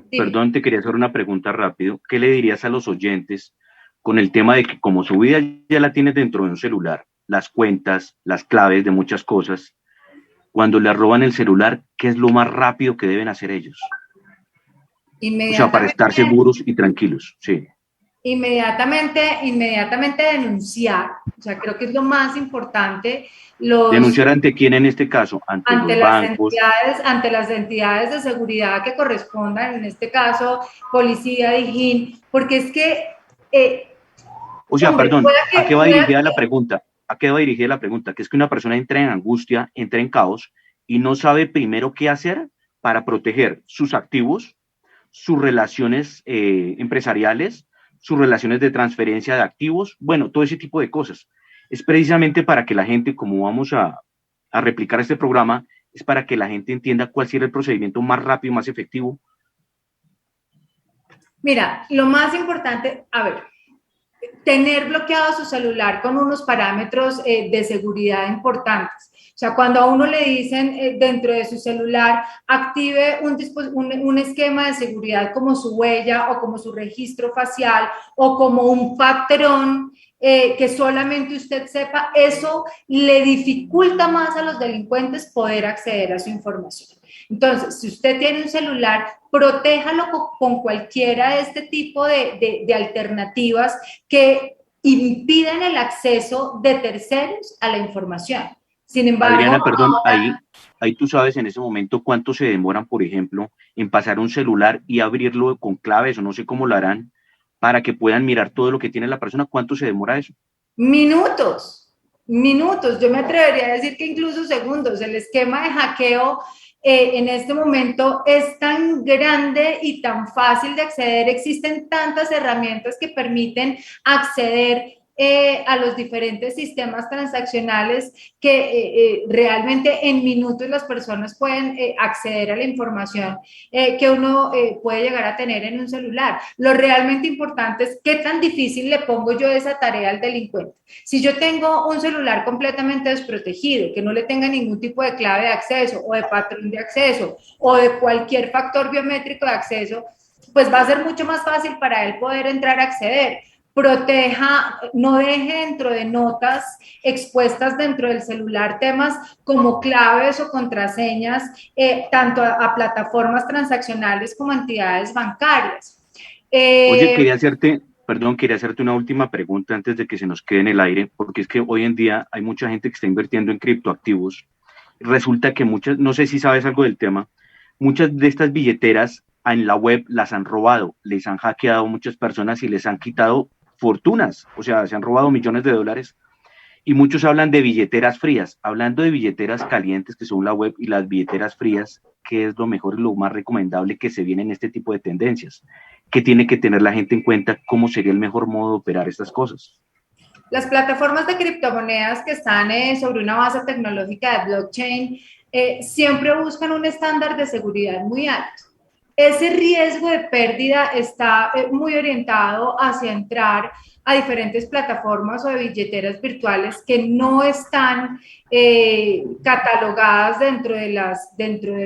perdón, te quería hacer una pregunta rápido. ¿Qué le dirías a los oyentes con el tema de que como su vida ya la tienes dentro de un celular, las cuentas, las claves de muchas cosas, cuando le roban el celular, ¿qué es lo más rápido que deben hacer ellos? O sea, para estar seguros y tranquilos, sí. Inmediatamente denunciar, o sea, creo que es lo más importante. ¿Denunciar ante quién en este caso? Ante los bancos. Ante las entidades de seguridad que correspondan, en este caso, policía, Dijín, porque es que... o sea, hombre, perdón, ¿a qué va dirigida la pregunta? ¿A qué va dirigida la pregunta? Que es que una persona entra en angustia, entra en caos y no sabe primero qué hacer para proteger sus activos, sus relaciones empresariales, sus relaciones de transferencia de activos, bueno, todo ese tipo de cosas. Es precisamente para que la gente, como vamos a replicar este programa, es para que la gente entienda cuál será el procedimiento más rápido, más efectivo. Mira, lo más importante, a ver, tener bloqueado su celular con unos parámetros de seguridad importantes. O sea, cuando a uno le dicen dentro de su celular active un esquema de seguridad como su huella o como su registro facial o como un patrón que solamente usted sepa, eso le dificulta más a los delincuentes poder acceder a su información. Entonces, si usted tiene un celular, protéjalo con cualquiera de este tipo de alternativas que impiden el acceso de terceros a la información. Sin embargo, Adriana, perdón, ahí tú sabes en ese momento cuánto se demoran, por ejemplo, en pasar un celular y abrirlo con claves o no sé cómo lo harán para que puedan mirar todo lo que tiene la persona. ¿Cuánto se demora eso? Minutos. Yo me atrevería a decir que incluso segundos. El esquema de hackeo en este momento es tan grande y tan fácil de acceder. Existen tantas herramientas que permiten acceder a los diferentes sistemas transaccionales que realmente en minutos las personas pueden acceder a la información que uno puede llegar a tener en un celular. Lo realmente importante es qué tan difícil le pongo yo esa tarea al delincuente. Si yo tengo un celular completamente desprotegido, que no le tenga ningún tipo de clave de acceso o de patrón de acceso o de cualquier factor biométrico de acceso, pues va a ser mucho más fácil para él poder entrar a acceder. Proteja, no deje dentro de notas expuestas dentro del celular temas como claves o contraseñas, tanto a plataformas transaccionales como a entidades bancarias. Oye, quería hacerte una última pregunta antes de que se nos quede en el aire, porque es que hoy en día hay mucha gente que está invirtiendo en criptoactivos. Resulta que muchas, no sé si sabes algo del tema, muchas de estas billeteras en la web las han robado, les han hackeado muchas personas y les han quitado fortunas, o sea, se han robado millones de dólares y muchos hablan de billeteras frías. Hablando de billeteras calientes que son la web y las billeteras frías, ¿qué es lo mejor y lo más recomendable que se viene en este tipo de tendencias? ¿Qué tiene que tener la gente en cuenta? ¿Cómo sería el mejor modo de operar estas cosas? Las plataformas de criptomonedas que están sobre una base tecnológica de blockchain siempre buscan un estándar de seguridad muy alto. Ese riesgo de pérdida está muy orientado hacia entrar a diferentes plataformas o de billeteras virtuales que no están catalogadas dentro de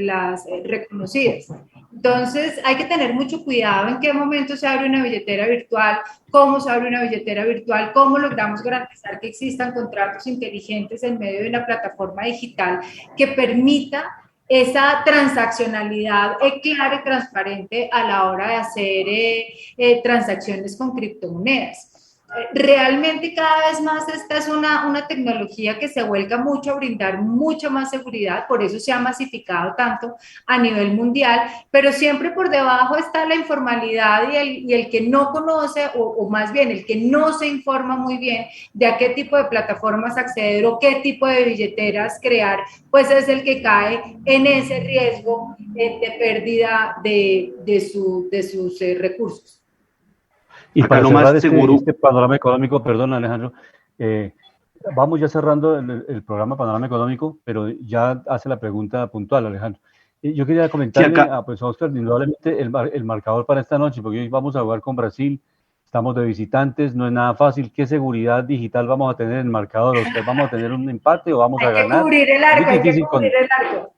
las reconocidas. Entonces, hay que tener mucho cuidado en qué momento se abre una billetera virtual, cómo se abre una billetera virtual, cómo logramos garantizar que existan contratos inteligentes en medio de una plataforma digital que permita esa transaccionalidad clara y transparente a la hora de hacer transacciones con criptomonedas. Realmente cada vez más esta es una tecnología que se vuelca mucho a brindar mucha más seguridad, por eso se ha masificado tanto a nivel mundial, pero siempre por debajo está la informalidad y el que no conoce, o más bien el que no se informa muy bien de a qué tipo de plataformas acceder o qué tipo de billeteras crear, pues es el que cae en ese riesgo de pérdida de sus recursos. Y Acá para lo cerrar más seguro. este panorama económico, perdón Alejandro, vamos ya cerrando el programa Panorama Económico, pero ya hace la pregunta puntual, Alejandro. Yo quería comentarle Sí, acá, pues, a Oscar, indudablemente el marcador para esta noche, porque hoy vamos a jugar con Brasil, estamos de visitantes, no es nada fácil. ¿Qué seguridad digital vamos a tener en el marcador, Oscar? ¿Vamos a tener un empate o vamos a Hay que ganar? cubrir el Muy arco, hay que difícil cubrir el arco.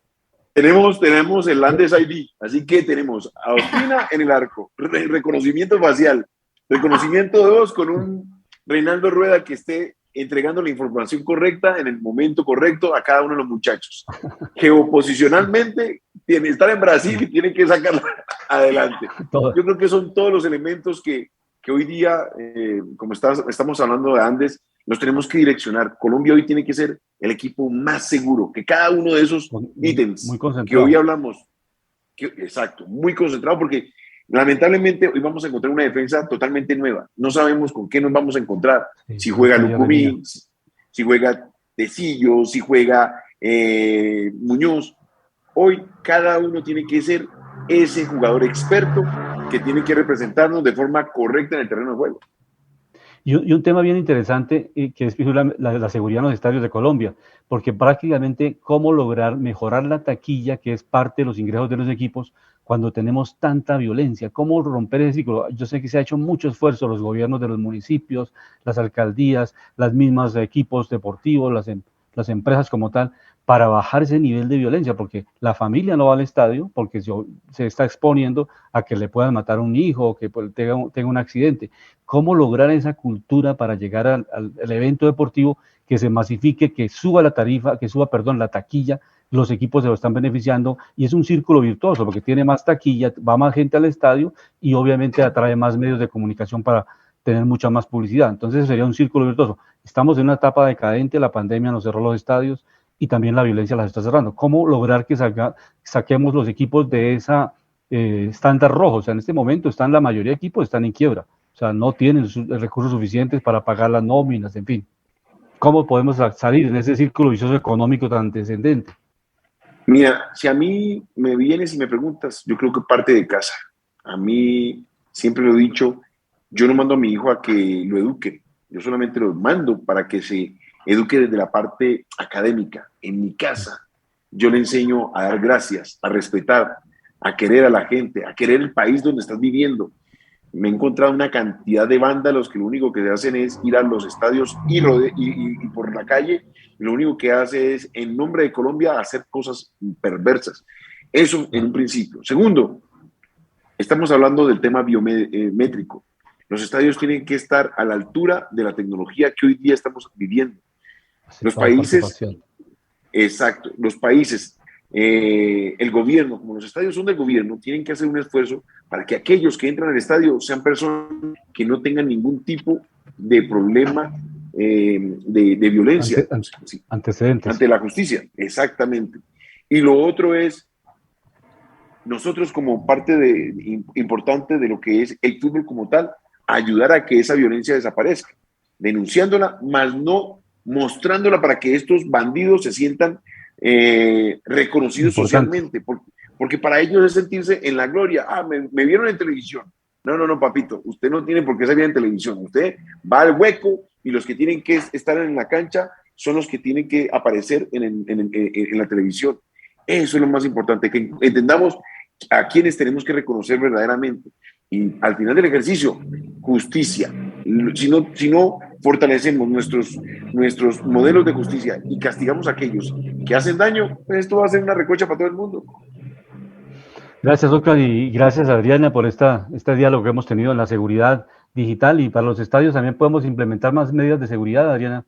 Tenemos el Landes ID, así que tenemos a Ospina en el arco, reconocimiento facial, reconocimiento de voz con un Reinaldo Rueda que esté entregando la información correcta en el momento correcto a cada uno de los muchachos. Geoposicionalmente, tiene que estar en Brasil y tienen que sacarla adelante. Yo creo que son todos los elementos que hoy día, como estamos hablando de Andes, los tenemos que direccionar. Colombia hoy tiene que ser el equipo más seguro, que cada uno de esos ítems que hoy hablamos, exacto, muy concentrado, porque lamentablemente hoy vamos a encontrar una defensa totalmente nueva. No sabemos con qué nos vamos a encontrar. Sí, si juega Lucumí, si juega Tecillo, si juega Muñoz. Hoy cada uno tiene que ser ese jugador experto que tiene que representarnos de forma correcta en el terreno de juego. Y un tema bien interesante que es la seguridad en los estadios de Colombia, porque prácticamente cómo lograr mejorar la taquilla, que es parte de los ingresos de los equipos, cuando tenemos tanta violencia, cómo romper ese ciclo. Yo sé que se ha hecho mucho esfuerzo, los gobiernos de los municipios, las alcaldías, las mismas equipos deportivos, las empresas como tal, para bajar ese nivel de violencia, porque la familia no va al estadio porque se está exponiendo a que le puedan matar a un hijo o que tenga un accidente. ¿Cómo lograr esa cultura para llegar al evento deportivo, que se masifique, que suba la tarifa, la taquilla, los equipos se lo están beneficiando y es un círculo virtuoso porque tiene más taquilla, va más gente al estadio y obviamente atrae más medios de comunicación para tener mucha más publicidad? Entonces sería un círculo virtuoso. Estamos en una etapa decadente, la pandemia nos cerró los estadios y también la violencia las está cerrando. ¿Cómo lograr que saquemos los equipos de esa estándar rojo? O sea, en este momento la mayoría de equipos están en quiebra, o sea, no tienen recursos suficientes para pagar las nóminas, en fin. ¿Cómo podemos salir en ese círculo vicioso económico tan descendente? Mira, si a mí me vienes y me preguntas, yo creo que parte de casa. A mí, siempre lo he dicho, yo no mando a mi hijo a que lo eduque, yo solamente lo mando para que se eduque desde la parte académica. En mi casa, yo le enseño a dar gracias, a respetar, a querer a la gente, a querer el país donde estás viviendo. Me he encontrado una cantidad de vándalos que lo único que hacen es ir a los estadios y por la calle, lo único que hace es, en nombre de Colombia, hacer cosas perversas. Eso en un principio. Segundo, estamos hablando del tema biométrico. Los estadios tienen que estar a la altura de la tecnología que hoy día estamos viviendo. Los países, exacto, los países, el gobierno, como los estadios son del gobierno, tienen que hacer un esfuerzo para que aquellos que entran al estadio sean personas que no tengan ningún tipo de problema de violencia. Antecedentes. Ante la justicia, exactamente. Y lo otro es, nosotros como parte importante de lo que es el fútbol como tal, ayudar a que esa violencia desaparezca, denunciándola, más no mostrándola para que estos bandidos se sientan reconocidos socialmente, porque para ellos es sentirse en la gloria. Me vieron en televisión. No, papito, usted no tiene por qué salir en televisión. Usted va al hueco y los que tienen que estar en la cancha son los que tienen que aparecer en la televisión. Eso es lo más importante, que entendamos a quienes tenemos que reconocer verdaderamente. Y al final del ejercicio, justicia. Si no fortalecemos nuestros modelos de justicia y castigamos a aquellos que hacen daño, pues esto va a ser una recocha para todo el mundo. Gracias, Oscar, y gracias, Adriana, por este diálogo que hemos tenido en la seguridad digital. Y para los estadios también podemos implementar más medidas de seguridad, Adriana.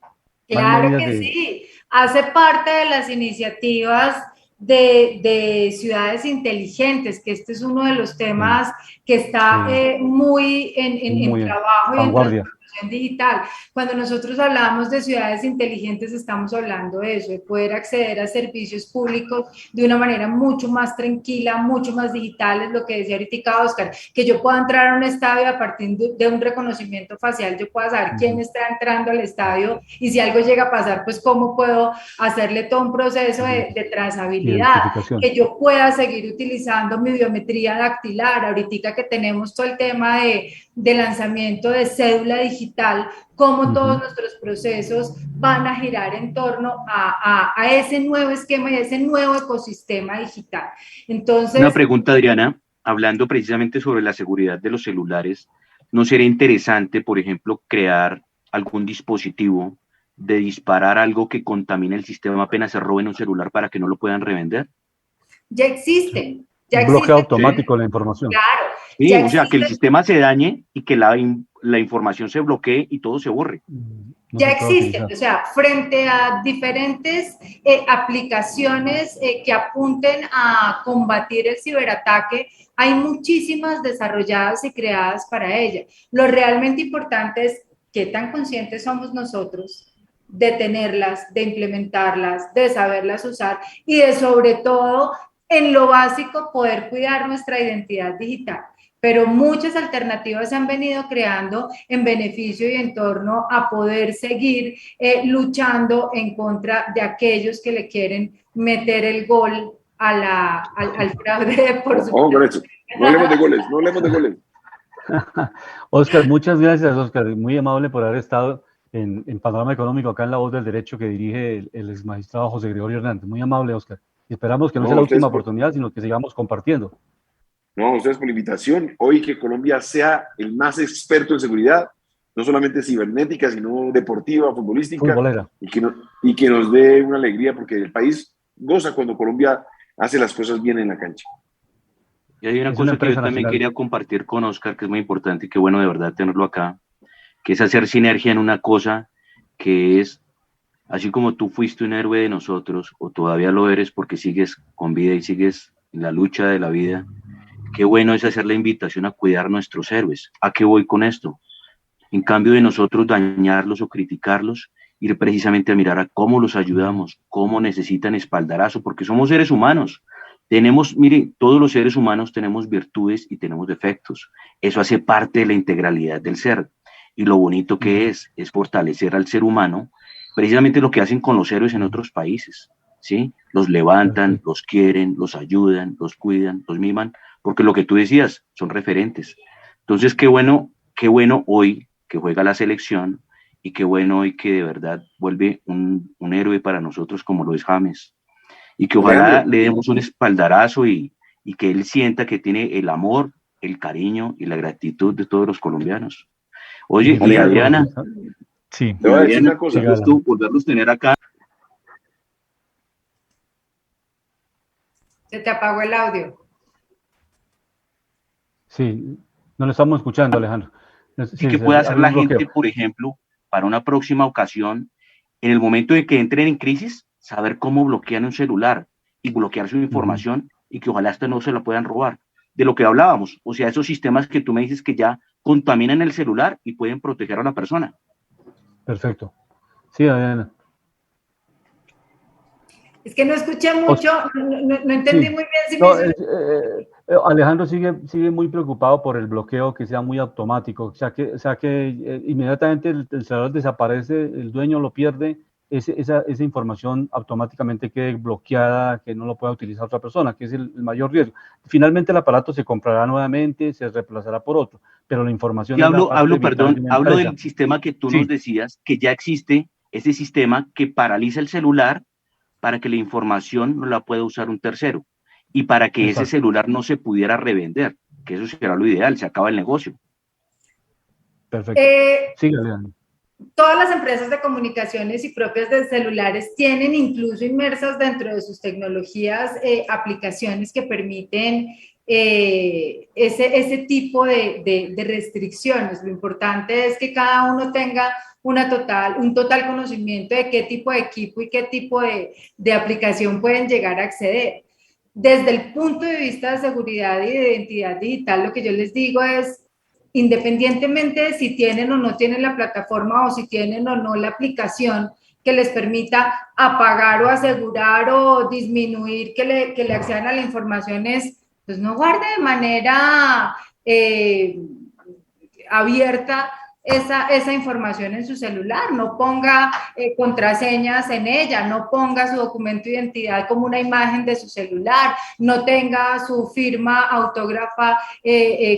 Claro que sí. Hace parte de las iniciativas de ciudades inteligentes, que este es uno de los temas que está muy en trabajo y en transformación digital. Cuando nosotros hablamos de ciudades inteligentes, estamos hablando de eso, de poder acceder a servicios públicos de una manera mucho más tranquila, mucho más digital, es lo que decía ahorita Oscar, que yo pueda entrar a un estadio a partir de un reconocimiento facial, yo pueda saber quién está entrando al estadio y si algo llega a pasar, pues cómo puedo hacerle todo un proceso de trazabilidad, que yo pueda seguir utilizando mi biometría dactilar, ahorita que tenemos todo el tema de lanzamiento de cédula digital, cómo todos nuestros procesos van a girar en torno a ese nuevo esquema y a ese nuevo ecosistema digital. Entonces, una pregunta, Adriana, hablando precisamente sobre la seguridad de los celulares, ¿no sería interesante, por ejemplo, crear algún dispositivo de disparar algo que contamine el sistema apenas se roben un celular para que no lo puedan revender? Ya existe. Un bloqueo automático de la información. Claro. Sí, o sea, que el sistema se dañe y que la información se bloquee y todo se borre. Ya existen, o sea, frente a diferentes aplicaciones que apunten a combatir el ciberataque, hay muchísimas desarrolladas y creadas para ella. Lo realmente importante es qué tan conscientes somos nosotros de tenerlas, de implementarlas, de saberlas usar y de sobre todo, en lo básico, poder cuidar nuestra identidad digital. Pero muchas alternativas se han venido creando en beneficio y en torno a poder seguir luchando en contra de aquellos que le quieren meter el gol al fraude, por supuesto. No hablemos de goles, no hablemos de goles. Oscar, muchas gracias, Oscar. Muy amable por haber estado en Panorama Económico, acá en La Voz del Derecho, que dirige el exmagistrado José Gregorio Hernández. Muy amable, Oscar. Y esperamos que no sea la última oportunidad, sino que sigamos compartiendo. No, ustedes por la invitación. Hoy que Colombia sea el más experto en seguridad, no solamente cibernética, sino deportiva, futbolística, futbolera. Y que nos dé una alegría, porque el país goza cuando Colombia hace las cosas bien en la cancha. Y hay una cosa que yo también quería compartir con Oscar, que es muy importante y que bueno de verdad tenerlo acá, que es hacer sinergia en una cosa que es, así como tú fuiste un héroe de nosotros, o todavía lo eres porque sigues con vida y sigues en la lucha de la vida, qué bueno es hacer la invitación a cuidar nuestros héroes. ¿A qué voy con esto? En cambio de nosotros dañarlos o criticarlos, ir precisamente a mirar a cómo los ayudamos, cómo necesitan espaldarazo, porque somos seres humanos. Tenemos, mire, todos los seres humanos tenemos virtudes y tenemos defectos. Eso hace parte de la integralidad del ser. Y lo bonito que es fortalecer al ser humano, precisamente lo que hacen con los héroes en otros países, ¿sí? Los levantan, los quieren, los ayudan, los cuidan, los miman, porque lo que tú decías, son referentes. Entonces, qué bueno hoy que juega la selección y qué bueno hoy que de verdad vuelve un héroe para nosotros como lo es James. Y que ojalá le demos un espaldarazo y que él sienta que tiene el amor, el cariño y la gratitud de todos los colombianos. Oye, y Adriana, sí. Te voy a decir una cosa. Gusto poderlos tener acá. Se te apagó el audio. Sí, no lo estamos escuchando, Alejandro. Sí, que pueda hacer la gente, por ejemplo, para una próxima ocasión, en el momento de que entren en crisis, saber cómo bloquean un celular y bloquear su información y que ojalá hasta no se la puedan robar. De lo que hablábamos, o sea, esos sistemas que tú me dices que ya contaminan el celular y pueden proteger a la persona. Perfecto. Sí, Adriana. Es que no escuché mucho, no entendí muy bien. Alejandro sigue muy preocupado por el bloqueo que sea muy automático, o sea que inmediatamente el celular desaparece, el dueño lo pierde, esa información automáticamente quede bloqueada, que no lo pueda utilizar otra persona, que es el mayor riesgo. Finalmente el aparato se comprará nuevamente, se reemplazará por otro, pero la información... Y hablo del sistema que tú nos decías, que ya existe, ese sistema que paraliza el celular para que la información no la pueda usar un tercero y para que ese celular no se pudiera revender, que eso será lo ideal, se acaba el negocio. Perfecto. Sigue, Leandro. Todas las empresas de comunicaciones y propias de celulares tienen incluso inmersas dentro de sus tecnologías aplicaciones que permiten ese tipo de restricciones. Lo importante es que cada uno tenga un total conocimiento de qué tipo de equipo y qué tipo de aplicación pueden llegar a acceder. Desde el punto de vista de seguridad y de identidad digital, lo que yo les digo es, independientemente de si tienen o no tienen la plataforma o si tienen o no la aplicación que les permita apagar o asegurar o disminuir que le accedan a la información, pues no guarde de manera abierta esa información en su celular, no ponga contraseñas en ella, no ponga su documento de identidad como una imagen de su celular, no tenga su firma autógrafa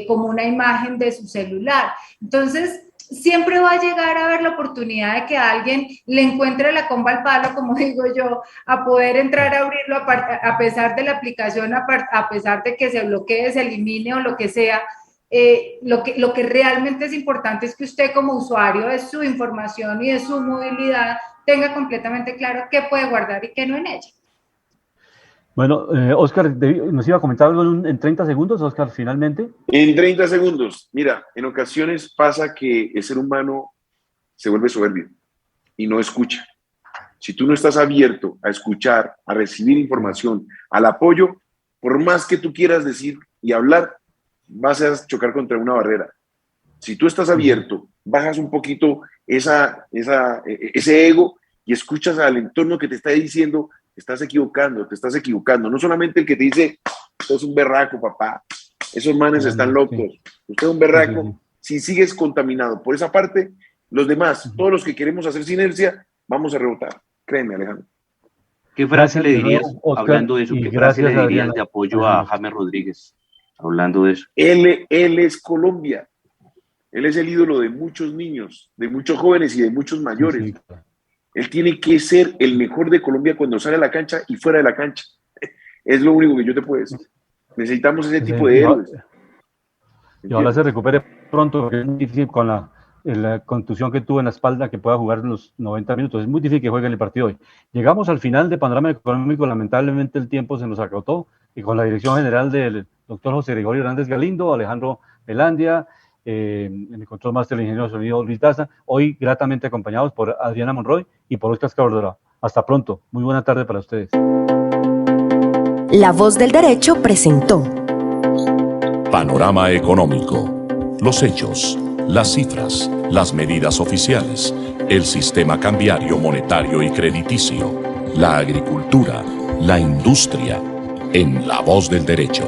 como una imagen de su celular. Entonces, siempre va a llegar a haber la oportunidad de que alguien le encuentre la comba al palo, como digo yo, a poder entrar a abrirlo a pesar de la aplicación, a pesar de que se bloquee, se elimine o lo que sea. Lo que realmente es importante es que usted como usuario de su información y de su movilidad tenga completamente claro qué puede guardar y qué no en ella. Bueno, Oscar, ¿nos iba a comentar algo en 30 segundos, Oscar, finalmente? En 30 segundos. Mira, en ocasiones pasa que el ser humano se vuelve soberbio y no escucha. Si tú no estás abierto a escuchar, a recibir información, al apoyo, por más que tú quieras decir y hablar, vas a chocar contra una barrera. Si tú estás abierto, bajas un poquito ese ego y escuchas al entorno que te está diciendo, te estás equivocando. No solamente el que te dice, usted es un berraco, papá, esos manes están locos, usted es un berraco. Si sigues contaminado por esa parte, los demás, todos los que queremos hacer sinergia, vamos a rebotar. Créeme, Alejandro. ¿Qué frase le dirías, Oscar, hablando de eso, qué frase le dirías de apoyo a James Rodríguez, hablando de eso? Él es Colombia. Él es el ídolo de muchos niños, de muchos jóvenes y de muchos mayores. Sí. Él tiene que ser el mejor de Colombia cuando sale a la cancha y fuera de la cancha. Es lo único que yo te puedo decir. Necesitamos ese tipo de héroes. Y ojalá se recupere pronto, porque es muy difícil con la contusión que tuvo en la espalda que pueda jugar los 90 minutos. Es muy difícil que juegue en el partido hoy. Llegamos al final de Panorama Económico. Lamentablemente el tiempo se nos acotó, y con la dirección general del doctor José Gregorio Hernández Galindo, Alejandro Velandia, en el control máster del ingeniero de sonido Luis Daza, hoy gratamente acompañados por Adriana Monroy y por Oscar Cordero. Hasta pronto. Muy buena tarde para ustedes. La Voz del Derecho presentó Panorama Económico. Los hechos, las cifras, las medidas oficiales, el sistema cambiario, monetario y crediticio, la agricultura, la industria, en La Voz del Derecho.